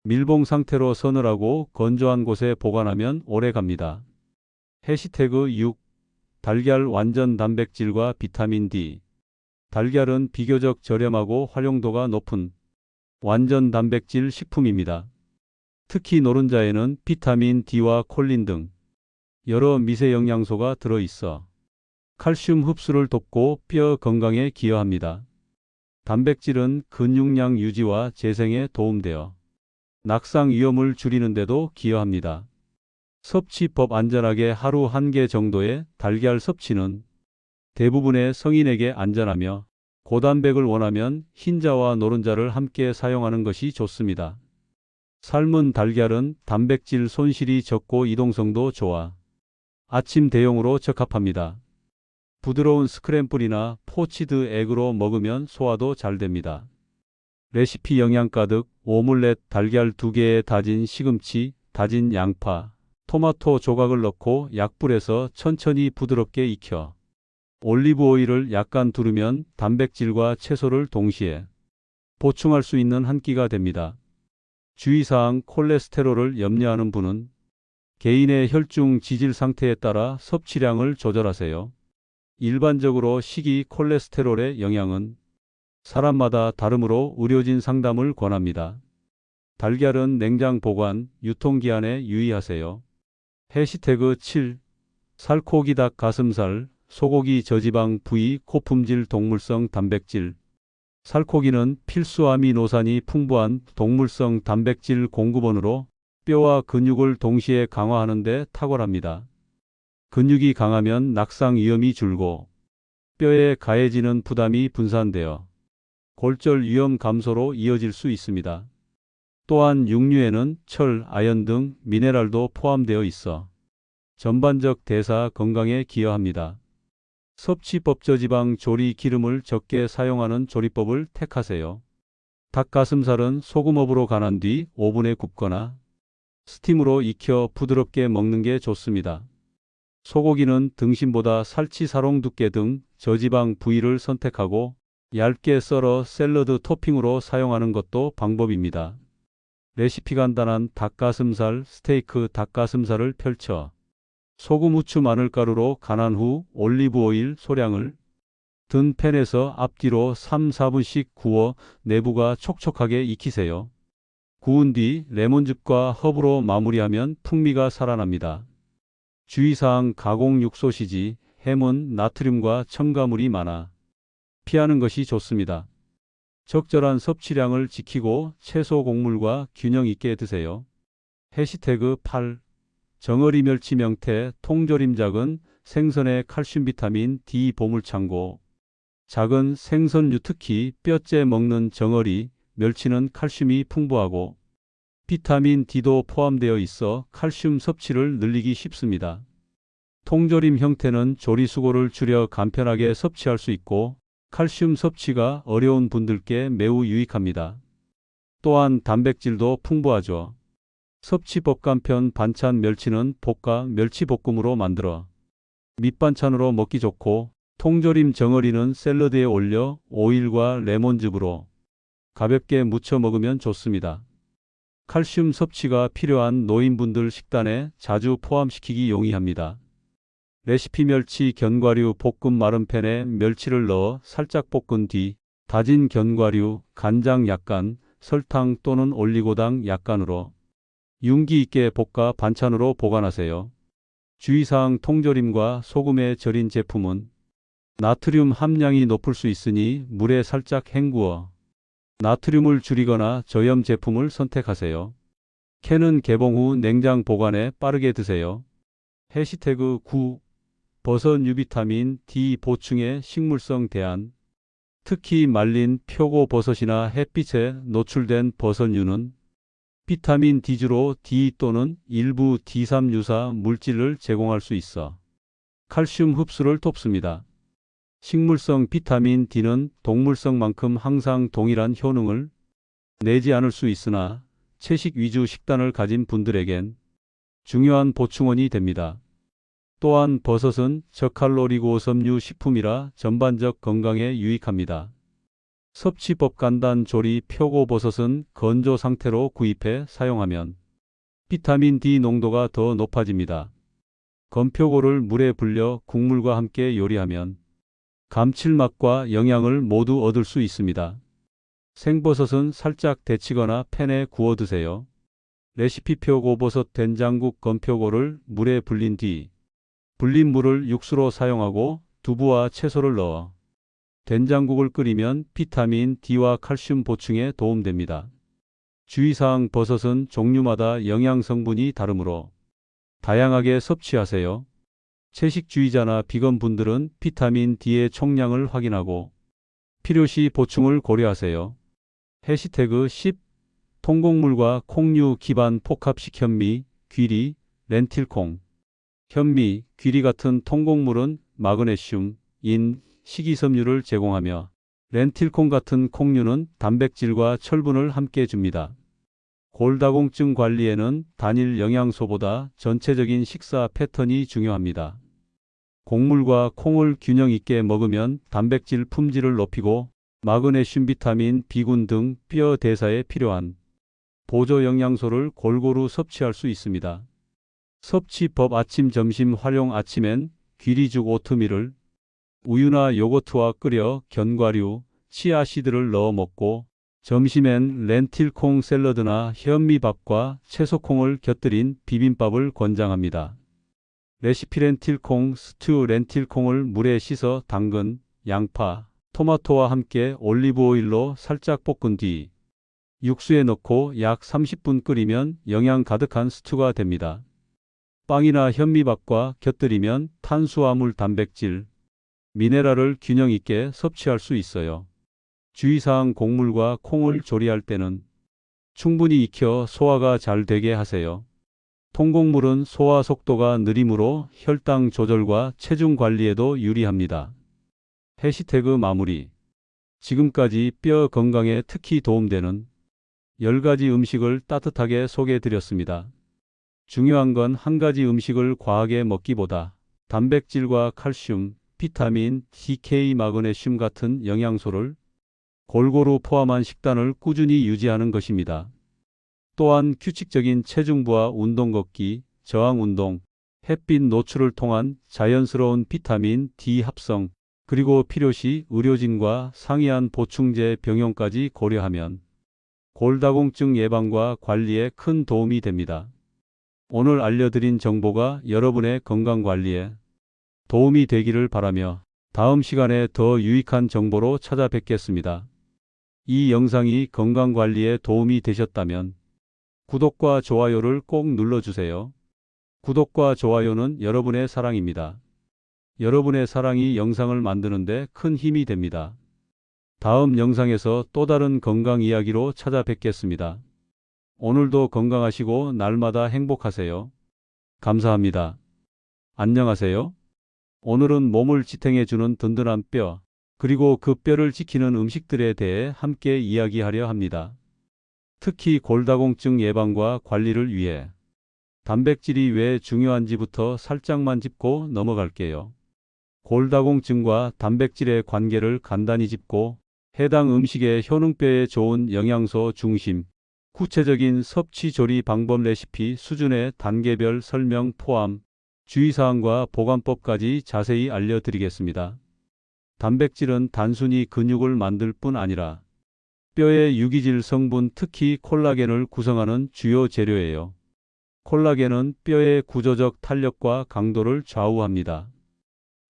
밀봉 상태로 서늘하고 건조한 곳에 보관하면 오래 갑니다. 해시태그 6. 달걀 완전 단백질과 비타민 D. 달걀은 비교적 저렴하고 활용도가 높은 완전 단백질 식품입니다. 특히 노른자에는 비타민 D와 콜린 등 여러 미세 영양소가 들어있어 칼슘 흡수를 돕고 뼈 건강에 기여합니다. 단백질은 근육량 유지와 재생에 도움되어 낙상 위험을 줄이는 데도 기여합니다. 섭취법 안전하게 하루 1개 정도의 달걀 섭취는 대부분의 성인에게 안전하며 고단백을 원하면 흰자와 노른자를 함께 사용하는 것이 좋습니다. 삶은 달걀은 단백질 손실이 적고 이동성도 좋아 아침 대용으로 적합합니다. 부드러운 스크램블이나 포치드 에그로 먹으면 소화도 잘 됩니다. 레시피 영양 가득 오믈렛 달걀 2개에 다진 시금치, 다진 양파, 토마토 조각을 넣고 약불에서 천천히 부드럽게 익혀 올리브 오일을 약간 두르면 단백질과 채소를 동시에 보충할 수 있는 한 끼가 됩니다. 주의사항 콜레스테롤을 염려하는 분은 개인의 혈중 지질 상태에 따라 섭취량을 조절하세요. 일반적으로 식이 콜레스테롤의 영향은 사람마다 다르므로 의료진 상담을 권합니다. 달걀은 냉장 보관, 유통기한에 유의하세요. 해시태그 7. 살코기 닭 가슴살, 소고기 저지방 부위 고품질 동물성 단백질. 살코기는 필수 아미노산이 풍부한 동물성 단백질 공급원으로 뼈와 근육을 동시에 강화하는 데 탁월합니다. 근육이 강하면 낙상 위험이 줄고 뼈에 가해지는 부담이 분산되어 골절 위험 감소로 이어질 수 있습니다. 또한 육류에는 철, 아연 등 미네랄도 포함되어 있어 전반적 대사 건강에 기여합니다. 섭취법 저지방 조리 기름을 적게 사용하는 조리법을 택하세요. 닭가슴살은 소금업으로 간한 뒤 오븐에 굽거나 스팀으로 익혀 부드럽게 먹는 게 좋습니다. 소고기는 등심보다 살치사롱 두께 등 저지방 부위를 선택하고 얇게 썰어 샐러드 토핑으로 사용하는 것도 방법입니다. 레시피 간단한 닭가슴살 스테이크 닭가슴살을 펼쳐 소금, 후추, 마늘가루로 간한 후 올리브 오일 소량을 든 팬에서 앞뒤로 3, 4분씩 구워 내부가 촉촉하게 익히세요. 구운 뒤 레몬즙과 허브로 마무리하면 풍미가 살아납니다. 주의사항 가공 육소시지, 햄은 나트륨과 첨가물이 많아 피하는 것이 좋습니다. 적절한 섭취량을 지키고 채소 곡물과 균형 있게 드세요. 해시태그 8 정어리 멸치 명태 통조림 작은 생선의 칼슘 비타민 D 보물창고 작은 생선류 특히 뼈째 먹는 정어리, 멸치는 칼슘이 풍부하고 비타민 D도 포함되어 있어 칼슘 섭취를 늘리기 쉽습니다. 통조림 형태는 조리수고를 줄여 간편하게 섭취할 수 있고 칼슘 섭취가 어려운 분들께 매우 유익합니다. 또한 단백질도 풍부하죠. 섭취법 간편 반찬 멸치는 볶아 멸치볶음으로 만들어 밑반찬으로 먹기 좋고 통조림 정어리는 샐러드에 올려 오일과 레몬즙으로 가볍게 무쳐 먹으면 좋습니다. 칼슘 섭취가 필요한 노인분들 식단에 자주 포함시키기 용이합니다. 레시피 멸치 견과류 볶음 마른 팬에 멸치를 넣어 살짝 볶은 뒤 다진 견과류, 간장 약간, 설탕 또는 올리고당 약간으로 윤기 있게 볶아 반찬으로 보관하세요. 주의사항 통조림과 소금에 절인 제품은 나트륨 함량이 높을 수 있으니 물에 살짝 헹구어 나트륨을 줄이거나 저염 제품을 선택하세요. 캔은 개봉 후 냉장 보관해 빠르게 드세요. 해시태그 9 버섯 유비타민 D 보충의 식물성 대안 특히 말린 표고버섯이나 햇빛에 노출된 버섯류는 비타민 D주로 D 또는 일부 D3 유사 물질을 제공할 수 있어 칼슘 흡수를 돕습니다. 식물성 비타민 D는 동물성만큼 항상 동일한 효능을 내지 않을 수 있으나 채식 위주 식단을 가진 분들에겐 중요한 보충원이 됩니다. 또한 버섯은 저칼로리 고섬유 식품이라 전반적 건강에 유익합니다. 섭취법 간단 조리 표고버섯은 건조 상태로 구입해 사용하면 비타민 D 농도가 더 높아집니다. 건표고를 물에 불려 국물과 함께 요리하면 감칠맛과 영양을 모두 얻을 수 있습니다. 생버섯은 살짝 데치거나 팬에 구워 드세요. 레시피 표고버섯 된장국 건표고를 물에 불린 뒤 불린 물을 육수로 사용하고 두부와 채소를 넣어 된장국을 끓이면 비타민 D와 칼슘 보충에 도움됩니다. 주의사항 버섯은 종류마다 영양 성분이 다르므로 다양하게 섭취하세요. 채식주의자나 비건 분들은 비타민 D의 총량을 확인하고 필요시 보충을 고려하세요. 해시태그 10 통곡물과 콩류 기반 복합식 현미, 귀리, 렌틸콩 현미, 귀리 같은 통곡물은 마그네슘, 인, 식이섬유를 제공하며 렌틸콩 같은 콩류는 단백질과 철분을 함께 줍니다. 골다공증 관리에는 단일 영양소보다 전체적인 식사 패턴이 중요합니다. 곡물과 콩을 균형 있게 먹으면 단백질 품질을 높이고 마그네슘, 비타민, 비군 등 뼈 대사에 필요한 보조 영양소를 골고루 섭취할 수 있습니다. 섭취법 아침 점심 활용 아침엔 귀리죽 오트밀을 우유나 요거트와 끓여 견과류, 치아씨드를 넣어 먹고 점심엔 렌틸콩 샐러드나 현미밥과 채소콩을 곁들인 비빔밥을 권장합니다. 레시피 렌틸콩 스튜 렌틸콩을 물에 씻어 당근, 양파, 토마토와 함께 올리브 오일로 살짝 볶은 뒤 육수에 넣고 약 30분 끓이면 영양 가득한 스튜가 됩니다. 빵이나 현미밥과 곁들이면 탄수화물, 단백질, 미네랄을 균형 있게 섭취할 수 있어요. 주의사항 곡물과 콩을 조리할 때는 충분히 익혀 소화가 잘 되게 하세요. 통곡물은 소화 속도가 느리므로 혈당 조절과 체중 관리에도 유리합니다. 해시태그 마무리 지금까지 뼈 건강에 특히 도움되는 10가지 음식을 따뜻하게 소개해 드렸습니다. 중요한 건 한 가지 음식을 과하게 먹기보다 단백질과 칼슘, 비타민, DK, 마그네슘 같은 영양소를 골고루 포함한 식단을 꾸준히 유지하는 것입니다. 또한 규칙적인 체중부하 운동 걷기, 저항운동, 햇빛 노출을 통한 자연스러운 비타민 D 합성, 그리고 필요시 의료진과 상이한 보충제 병용까지 고려하면 골다공증 예방과 관리에 큰 도움이 됩니다. 오늘 알려드린 정보가 여러분의 건강관리에 도움이 되기를 바라며 다음 시간에 더 유익한 정보로 찾아뵙겠습니다. 이 영상이 건강관리에 도움이 되셨다면 구독과 좋아요를 꼭 눌러주세요. 구독과 좋아요는 여러분의 사랑입니다. 여러분의 사랑이 영상을 만드는데 큰 힘이 됩니다. 다음 영상에서 또 다른 건강 이야기로 찾아뵙겠습니다. 오늘도 건강하시고 날마다 행복하세요. 감사합니다. 안녕하세요. 오늘은 몸을 지탱해주는 든든한 뼈, 그리고 그 뼈를 지키는 음식들에 대해 함께 이야기하려 합니다. 특히 골다공증 예방과 관리를 위해 단백질이 왜 중요한지부터 살짝만 짚고 넘어갈게요. 골다공증과 단백질의 관계를 간단히 짚고 해당 음식의 효능뼈에 좋은 영양소 중심, 구체적인 섭취 조리 방법 레시피 수준의 단계별 설명 포함, 주의사항과 보관법까지 자세히 알려드리겠습니다. 단백질은 단순히 근육을 만들 뿐 아니라 뼈의 유기질 성분 특히 콜라겐을 구성하는 주요 재료예요. 콜라겐은 뼈의 구조적 탄력과 강도를 좌우합니다.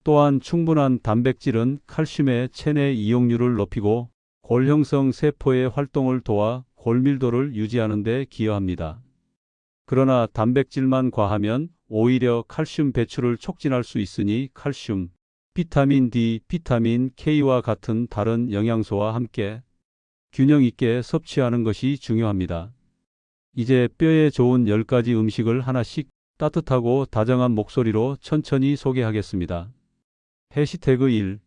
또한 충분한 단백질은 칼슘의 체내 이용률을 높이고 골형성 세포의 활동을 도와 골밀도를 유지하는 데 기여합니다. 그러나 단백질만 과하면 오히려 칼슘 배출을 촉진할 수 있으니 칼슘, 비타민 D, 비타민 K와 같은 다른 영양소와 함께 균형 있게 섭취하는 것이 중요합니다. 이제 뼈에 좋은 10가지 음식을 하나씩 따뜻하고 다정한 목소리로 천천히 소개하겠습니다. 해시태그 1.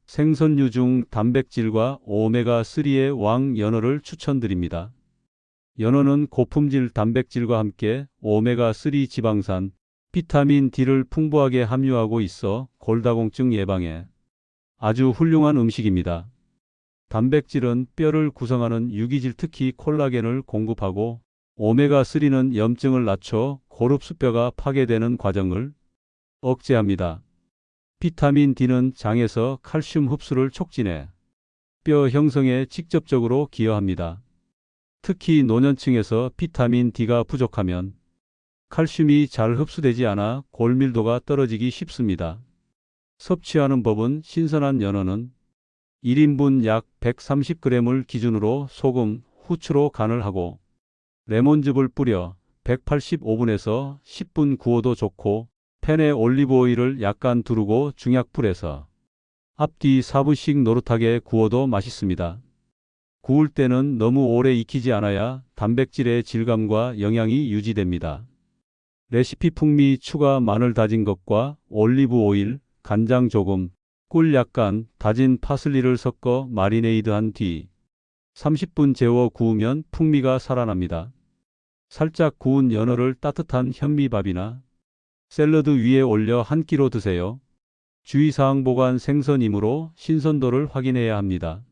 생선류 중 단백질과 오메가3의 왕 연어를 추천드립니다. 연어는 고품질 단백질과 함께 오메가3 지방산, 비타민 D를 풍부하게 함유하고 있어 골다공증 예방에 아주 훌륭한 음식입니다. 단백질은 뼈를 구성하는 유기질 특히 콜라겐을 공급하고 오메가3는 염증을 낮춰 고릅수뼈가 파괴되는 과정을 억제합니다. 비타민 D는 장에서 칼슘 흡수를 촉진해 뼈 형성에 직접적으로 기여합니다. 특히 노년층에서 비타민 D가 부족하면 칼슘이 잘 흡수되지 않아 골밀도가 떨어지기 쉽습니다. 섭취하는 법은 신선한 연어는 1인분 약 130g을 기준으로 소금, 후추로 간을 하고 레몬즙을 뿌려 185분에서 10분 구워도 좋고 팬에 올리브오일을 약간 두르고 중약불에서 앞뒤 4분씩 노릇하게 구워도 맛있습니다. 구울 때는 너무 오래 익히지 않아야 단백질의 질감과 영양이 유지됩니다. 레시피 풍미 추가 마늘 다진 것과 올리브오일, 간장 조금, 꿀 약간, 다진 파슬리를 섞어 마리네이드한 뒤 30분 재워 구우면 풍미가 살아납니다. 살짝 구운 연어를 따뜻한 현미밥이나 샐러드 위에 올려 한 끼로 드세요. 주의사항 보관 생선이므로 신선도를 확인해야 합니다.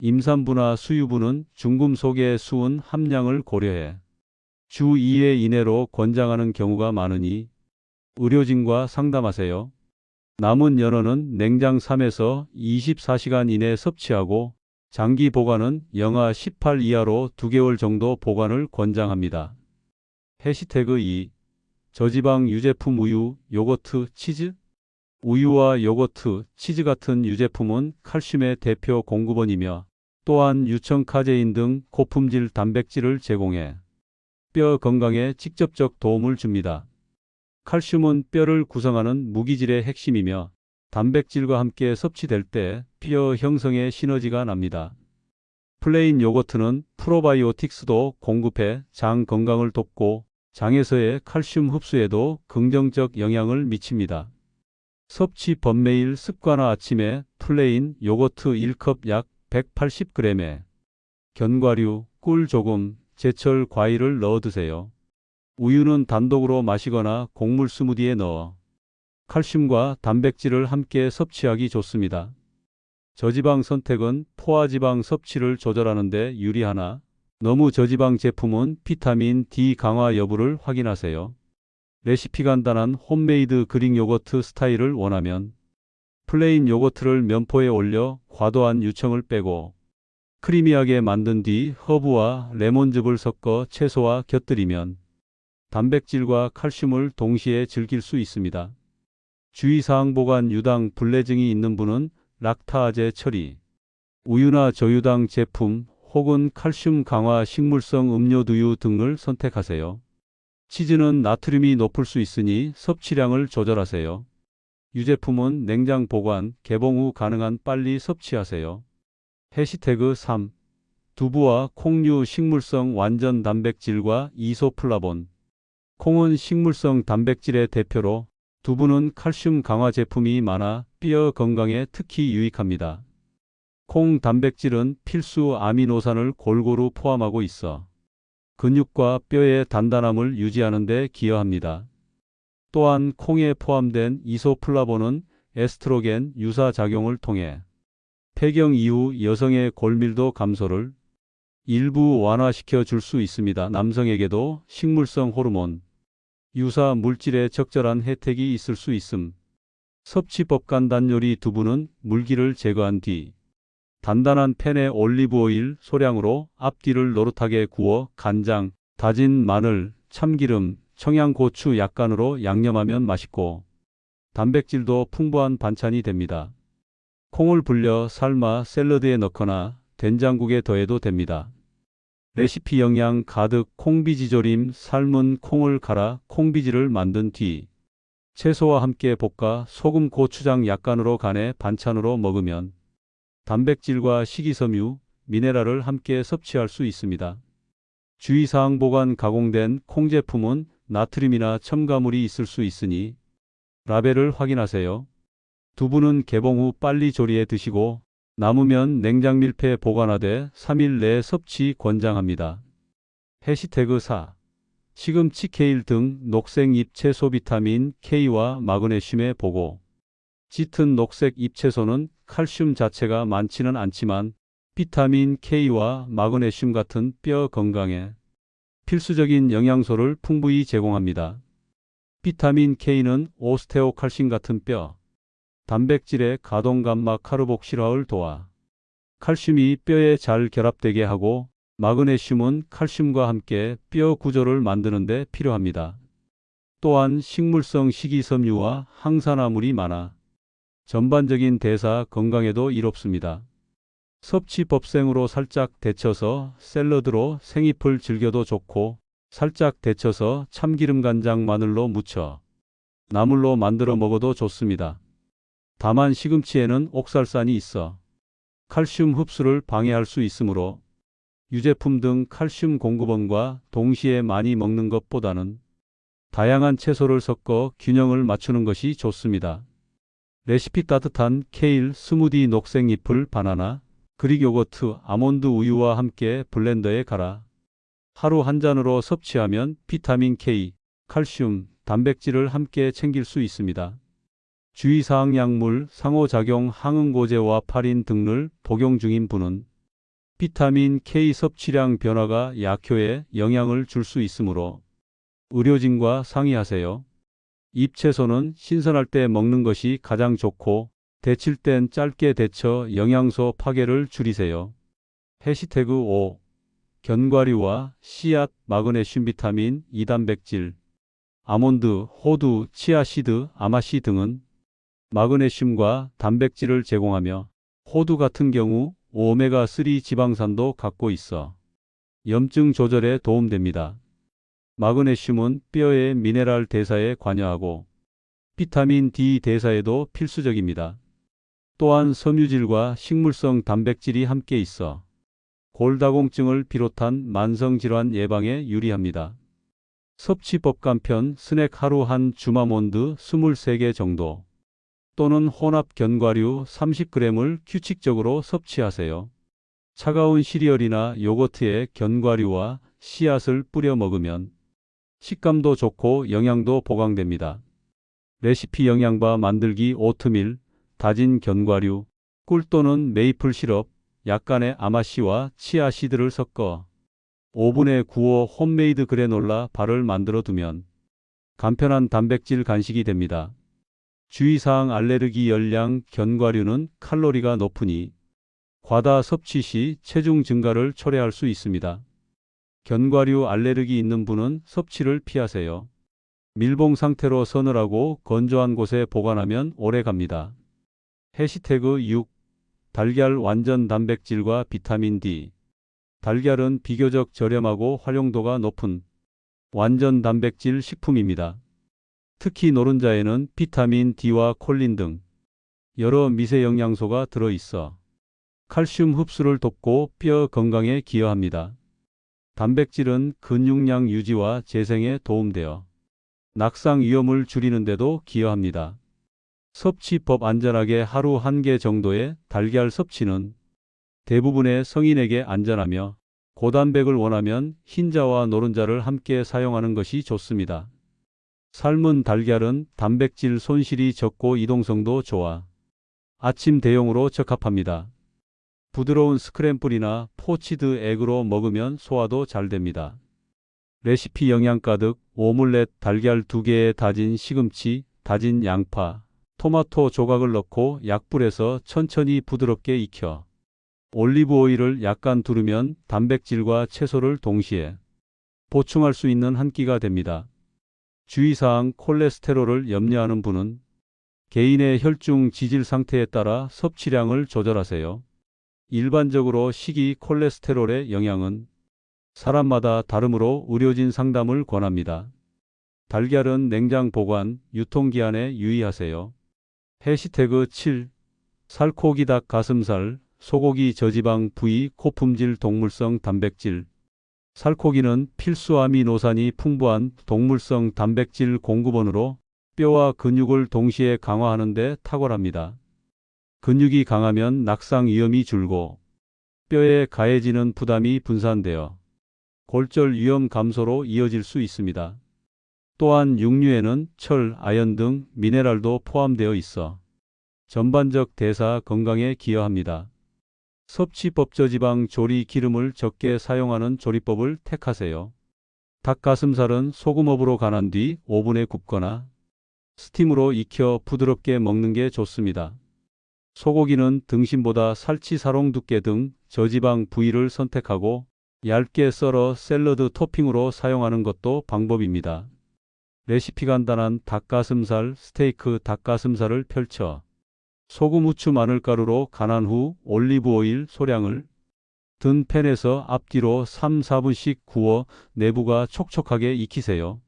임산부나 수유부는 중금속의 수은 함량을 고려해 주 2회 이내로 권장하는 경우가 많으니 의료진과 상담하세요. 남은 연어는 냉장 3에서 24시간 이내 섭취하고 장기 보관은 영하 18 이하로 2개월 정도 보관을 권장합니다. 해시태그 2. 저지방 유제품 우유, 요거트, 치즈? 우유와 요거트, 치즈 같은 유제품은 칼슘의 대표 공급원이며 또한 유청 카제인 등 고품질 단백질을 제공해 뼈 건강에 직접적 도움을 줍니다. 칼슘은 뼈를 구성하는 무기질의 핵심이며 단백질과 함께 섭취될 때 뼈 형성에 시너지가 납니다. 플레인 요거트는 프로바이오틱스도 공급해 장 건강을 돕고 장에서의 칼슘 흡수에도 긍정적 영향을 미칩니다. 섭취법 매일 습관화 아침에 플레인 요거트 1컵 약 180g에 견과류, 꿀 조금, 제철 과일을 넣어 드세요. 우유는 단독으로 마시거나 곡물 스무디에 넣어 칼슘과 단백질을 함께 섭취하기 좋습니다. 저지방 선택은 포화지방 섭취를 조절하는 데 유리하나 너무 저지방 제품은 비타민 D 강화 여부를 확인하세요. 레시피 간단한 홈메이드 그릭 요거트 스타일을 원하면 플레인 요거트를 면포에 올려 과도한 유청을 빼고 크리미하게 만든 뒤 허브와 레몬즙을 섞어 채소와 곁들이면 단백질과 칼슘을 동시에 즐길 수 있습니다. 주의사항 보관 유당 불내증이 있는 분은 락타아제 처리, 우유나 저유당 제품 혹은 칼슘 강화 식물성 음료두유 등을 선택하세요. 치즈는 나트륨이 높을 수 있으니 섭취량을 조절하세요. 유제품은 냉장 보관, 개봉 후 가능한 빨리 섭취하세요. 해시태그 3. 두부와 콩류 식물성 완전 단백질과 이소플라본. 콩은 식물성 단백질의 대표로 두부는 칼슘 강화 제품이 많아 뼈 건강에 특히 유익합니다. 콩 단백질은 필수 아미노산을 골고루 포함하고 있어 근육과 뼈의 단단함을 유지하는 데 기여합니다. 또한 콩에 포함된 이소플라본은 에스트로겐 유사 작용을 통해 폐경 이후 여성의 골밀도 감소를 일부 완화시켜 줄 수 있습니다. 남성에게도 식물성 호르몬, 유사 물질의 적절한 혜택이 있을 수 있음. 섭취법 간단 요리 두부는 물기를 제거한 뒤 단단한 팬에 올리브 오일 소량으로 앞뒤를 노릇하게 구워 간장, 다진 마늘, 참기름, 청양고추 약간으로 양념하면 맛있고 단백질도 풍부한 반찬이 됩니다. 콩을 불려 삶아 샐러드에 넣거나 된장국에 더해도 됩니다. 레시피 영양 가득 콩비지조림. 삶은 콩을 갈아 콩비지를 만든 뒤 채소와 함께 볶아 소금 고추장 약간으로 간해 반찬으로 먹으면 단백질과 식이섬유, 미네랄을 함께 섭취할 수 있습니다. 주의사항 보관 가공된 콩 제품은 나트륨이나 첨가물이 있을 수 있으니 라벨을 확인하세요. 두부는 개봉 후 빨리 조리해 드시고 남으면 냉장 밀폐 보관하되 3일 내에 섭취 권장합니다. 해시태그 4. 시금치 케일 등 녹색 잎채소 비타민 K와 마그네슘의 보고. 짙은 녹색 잎채소는 칼슘 자체가 많지는 않지만 비타민 K와 마그네슘 같은 뼈 건강에 필수적인 영양소를 풍부히 제공합니다. 비타민 K는 오스테오칼신 같은 뼈, 단백질의 가동감마 카르복실화를 도와 칼슘이 뼈에 잘 결합되게 하고 마그네슘은 칼슘과 함께 뼈 구조를 만드는 데 필요합니다. 또한 식물성 식이섬유와 항산화물이 많아 전반적인 대사 건강에도 이롭습니다. 섭취법생으로 살짝 데쳐서 샐러드로 생잎을 즐겨도 좋고 살짝 데쳐서 참기름 간장 마늘로 무쳐 나물로 만들어 먹어도 좋습니다. 다만 시금치에는 옥살산이 있어 칼슘 흡수를 방해할 수 있으므로 유제품 등 칼슘 공급원과 동시에 많이 먹는 것보다는 다양한 채소를 섞어 균형을 맞추는 것이 좋습니다. 레시피 따뜻한 케일 스무디 녹색 잎을 바나나, 그릭 요거트, 아몬드 우유와 함께 블렌더에 갈아 하루 한 잔으로 섭취하면 비타민 K, 칼슘, 단백질을 함께 챙길 수 있습니다. 주의사항 약물, 상호작용 항응고제와 파린 등을 복용 중인 분은 비타민 K 섭취량 변화가 약효에 영향을 줄 수 있으므로 의료진과 상의하세요. 잎채소는 신선할 때 먹는 것이 가장 좋고 데칠 땐 짧게 데쳐 영양소 파괴를 줄이세요. 해시태그 5. 견과류와 씨앗, 마그네슘, 비타민, 이단백질, 아몬드, 호두, 치아시드, 아마씨 등은 마그네슘과 단백질을 제공하며 호두 같은 경우 오메가3 지방산도 갖고 있어 염증 조절에 도움됩니다. 마그네슘은 뼈의 미네랄 대사에 관여하고 비타민 D 대사에도 필수적입니다. 또한 섬유질과 식물성 단백질이 함께 있어 골다공증을 비롯한 만성질환 예방에 유리합니다. 섭취법 간편 스낵 하루 한 줌아몬드 23개 정도 또는 혼합 견과류 30g을 규칙적으로 섭취하세요. 차가운 시리얼이나 요거트에 견과류와 씨앗을 뿌려 먹으면 식감도 좋고 영양도 보강됩니다. 레시피 영양바 만들기 오트밀, 다진 견과류, 꿀 또는 메이플 시럽, 약간의 아마씨와 치아씨드를 섞어 오븐에 구워 홈메이드 그래놀라 바를 만들어 두면 간편한 단백질 간식이 됩니다. 주의사항 알레르기 열량 견과류는 칼로리가 높으니 과다 섭취 시 체중 증가를 초래할 수 있습니다. 견과류 알레르기 있는 분은 섭취를 피하세요. 밀봉 상태로 서늘하고 건조한 곳에 보관하면 오래 갑니다. 해시태그 6. 달걀 완전 단백질과 비타민 D. 달걀은 비교적 저렴하고 활용도가 높은 완전 단백질 식품입니다. 특히 노른자에는 비타민 D와 콜린 등 여러 미세 영양소가 들어있어 칼슘 흡수를 돕고 뼈 건강에 기여합니다. 단백질은 근육량 유지와 재생에 도움되어 낙상 위험을 줄이는 데도 기여합니다. 섭취법 안전하게 하루 1개 정도의 달걀 섭취는 대부분의 성인에게 안전하며 고단백을 원하면 흰자와 노른자를 함께 사용하는 것이 좋습니다. 삶은 달걀은 단백질 손실이 적고 이동성도 좋아 아침 대용으로 적합합니다. 부드러운 스크램블이나 포치드 에그로 먹으면 소화도 잘 됩니다. 레시피 영양 가득 오믈렛 달걀 2개에 다진 시금치, 다진 양파, 토마토 조각을 넣고 약불에서 천천히 부드럽게 익혀 올리브 오일을 약간 두르면 단백질과 채소를 동시에 보충할 수 있는 한 끼가 됩니다. 주의사항 콜레스테롤을 염려하는 분은 개인의 혈중 지질 상태에 따라 섭취량을 조절하세요. 일반적으로 식이 콜레스테롤의 영향은 사람마다 다르므로 의료진 상담을 권합니다. 달걀은 냉장 보관, 유통기한에 유의하세요. 해시태그 7. 살코기 닭 가슴살, 소고기 저지방 부위 고품질 동물성 단백질. 살코기는 필수 아미노산이 풍부한 동물성 단백질 공급원으로 뼈와 근육을 동시에 강화하는 데 탁월합니다. 근육이 강하면 낙상 위험이 줄고 뼈에 가해지는 부담이 분산되어 골절 위험 감소로 이어질 수 있습니다. 또한 육류에는 철, 아연 등 미네랄도 포함되어 있어 전반적 대사 건강에 기여합니다. 섭취법 저지방 조리 기름을 적게 사용하는 조리법을 택하세요. 닭가슴살은 소금업으로 간한 뒤 오븐에 굽거나 스팀으로 익혀 부드럽게 먹는 게 좋습니다. 소고기는 등심보다 살치사롱 두께 등 저지방 부위를 선택하고 얇게 썰어 샐러드 토핑으로 사용하는 것도 방법입니다. 레시피 간단한 닭가슴살 스테이크 닭가슴살을 펼쳐 소금, 후추, 마늘가루로 간한 후 올리브 오일 소량을 든 팬에서 앞뒤로 3-4분씩 구워 내부가 촉촉하게 익히세요.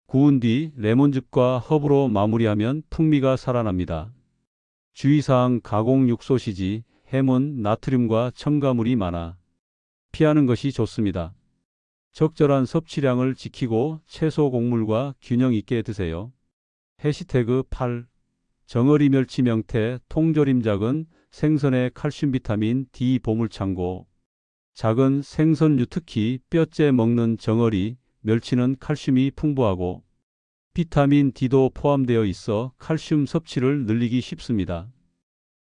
구운 뒤 레몬즙과 허브로 마무리하면 풍미가 살아납니다. 주의사항 가공 육소시지, 햄은 나트륨과 첨가물이 많아 피하는 것이 좋습니다. 적절한 섭취량을 지키고 채소 곡물과 균형 있게 드세요. 해시태그 8. 정어리 멸치 명태 통조림 작은 생선의 칼슘 비타민 D 보물창고. 작은 생선류 특히 뼈째 먹는 정어리, 멸치는 칼슘이 풍부하고 비타민 D도 포함되어 있어 칼슘 섭취를 늘리기 쉽습니다.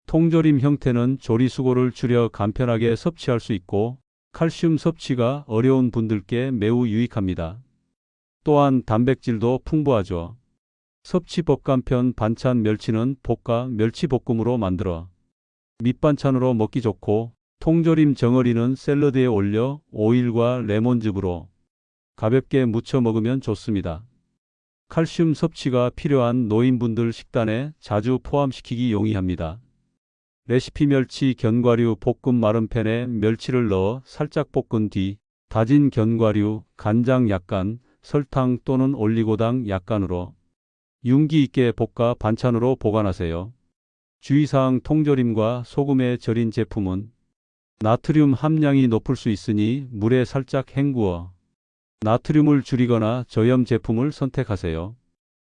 통조림 형태는 조리수고를 줄여 간편하게 섭취할 수 있고 칼슘 섭취가 어려운 분들께 매우 유익합니다. 또한 단백질도 풍부하죠. 섭취법 간편 반찬 멸치는 볶아 멸치볶음으로 만들어 밑반찬으로 먹기 좋고 통조림 정어리는 샐러드에 올려 오일과 레몬즙으로 가볍게 무쳐 먹으면 좋습니다. 칼슘 섭취가 필요한 노인분들 식단에 자주 포함시키기 용이합니다. 레시피 멸치 견과류 볶음 마른 팬에 멸치를 넣어 살짝 볶은 뒤 다진 견과류, 간장 약간, 설탕 또는 올리고당 약간으로 윤기 있게 볶아 반찬으로 보관하세요. 주의사항 통조림과 소금에 절인 제품은 나트륨 함량이 높을 수 있으니 물에 살짝 헹구어 나트륨을 줄이거나 저염 제품을 선택하세요.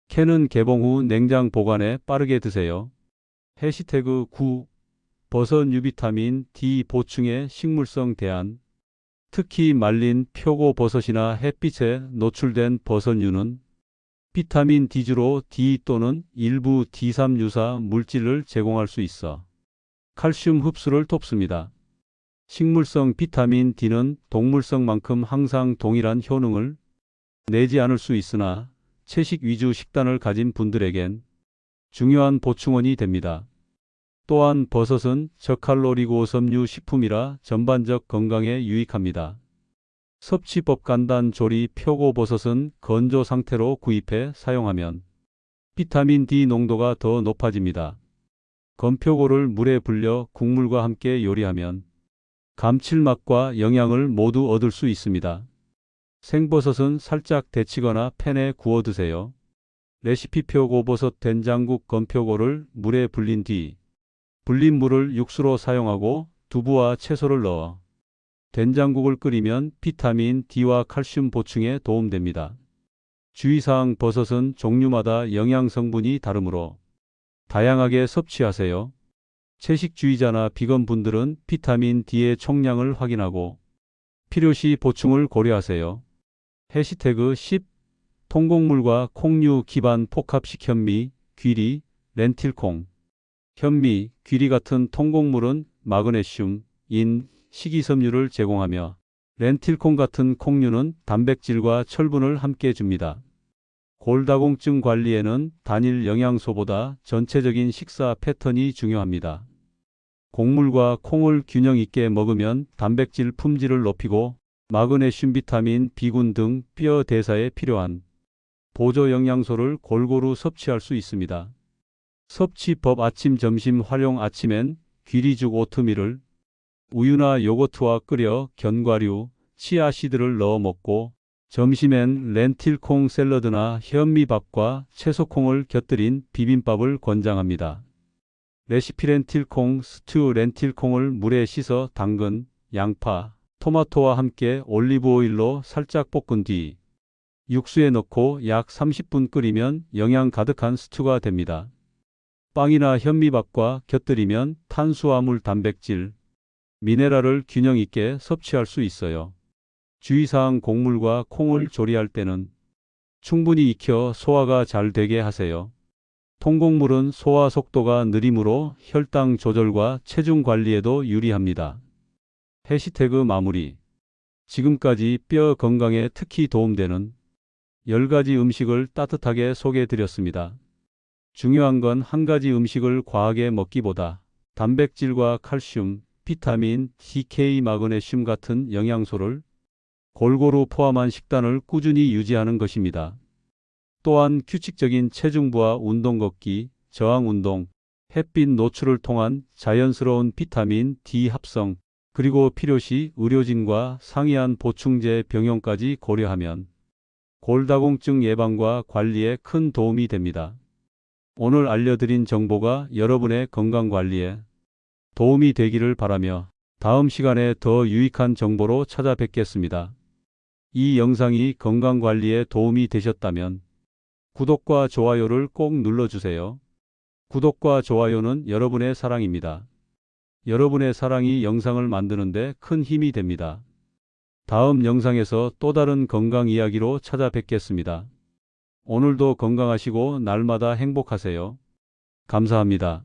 캔은 개봉 후 냉장 보관해 빠르게 드세요. 해시태그 9. 버섯 유비타민 D 보충의 식물성 대안. 특히 말린 표고버섯이나 햇빛에 노출된 버섯류는 비타민 D주로 D 또는 일부 D3 유사 물질을 제공할 수 있어 칼슘 흡수를 돕습니다. 식물성 비타민 D는 동물성만큼 항상 동일한 효능을 내지 않을 수 있으나 채식 위주 식단을 가진 분들에겐 중요한 보충원이 됩니다. 또한 버섯은 저칼로리고 섬유 식품이라 전반적 건강에 유익합니다. 섭취법 간단 조리 표고버섯은 건조 상태로 구입해 사용하면 비타민 D 농도가 더 높아집니다. 건표고를 물에 불려 국물과 함께 요리하면 감칠맛과 영양을 모두 얻을 수 있습니다. 생버섯은 살짝 데치거나 팬에 구워 드세요. 레시피표 고버섯 된장국 건표고를 물에 불린 뒤 불린 물을 육수로 사용하고 두부와 채소를 넣어 된장국을 끓이면 비타민 D와 칼슘 보충에 도움됩니다. 주의사항 버섯은 종류마다 영양 성분이 다르므로 다양하게 섭취하세요. 채식주의자나 비건 분들은 비타민 D의 총량을 확인하고 필요시 보충을 고려하세요. 해시태그 10 통곡물과 콩류 기반 복합식 현미, 귀리, 렌틸콩. 현미, 귀리 같은 통곡물은 마그네슘, 인, 식이섬유를 제공하며 렌틸콩 같은 콩류는 단백질과 철분을 함께 줍니다. 골다공증 관리에는 단일 영양소보다 전체적인 식사 패턴이 중요합니다. 곡물과 콩을 균형 있게 먹으면 단백질 품질을 높이고 마그네슘, 비타민, B군 등 뼈 대사에 필요한 보조 영양소를 골고루 섭취할 수 있습니다. 섭취법 아침 점심 활용 아침엔 귀리죽 오트밀을 우유나 요거트와 끓여 견과류, 치아씨드를 넣어 먹고 점심엔 렌틸콩 샐러드나 현미밥과 채소콩을 곁들인 비빔밥을 권장합니다. 레시피 렌틸콩 스튜 렌틸콩을 물에 씻어 당근, 양파, 토마토와 함께 올리브 오일로 살짝 볶은 뒤 육수에 넣고 약 30분 끓이면 영양 가득한 스튜가 됩니다. 빵이나 현미밥과 곁들이면 탄수화물, 단백질, 미네랄을 균형 있게 섭취할 수 있어요. 주의사항 곡물과 콩을 조리할 때는 충분히 익혀 소화가 잘 되게 하세요. 통곡물은 소화 속도가 느리므로 혈당 조절과 체중 관리에도 유리합니다. 해시태그 마무리. 지금까지 뼈 건강에 특히 도움되는 10가지 음식을 따뜻하게 소개해 드렸습니다. 중요한 건 한 가지 음식을 과하게 먹기보다 단백질과 칼슘, 비타민, DK, 마그네슘 같은 영양소를 골고루 포함한 식단을 꾸준히 유지하는 것입니다. 또한 규칙적인 체중부하 운동 걷기, 저항 운동, 햇빛 노출을 통한 자연스러운 비타민 D 합성, 그리고 필요시 의료진과 상이한 보충제 병용까지 고려하면 골다공증 예방과 관리에 큰 도움이 됩니다. 오늘 알려드린 정보가 여러분의 건강관리에 도움이 되기를 바라며 다음 시간에 더 유익한 정보로 찾아뵙겠습니다. 이 영상이 건강관리에 도움이 되셨다면 구독과 좋아요를 꼭 눌러주세요. 구독과 좋아요는 여러분의 사랑입니다. 여러분의 사랑이 영상을 만드는데 큰 힘이 됩니다. 다음 영상에서 또 다른 건강 이야기로 찾아뵙겠습니다. 오늘도 건강하시고 날마다 행복하세요. 감사합니다.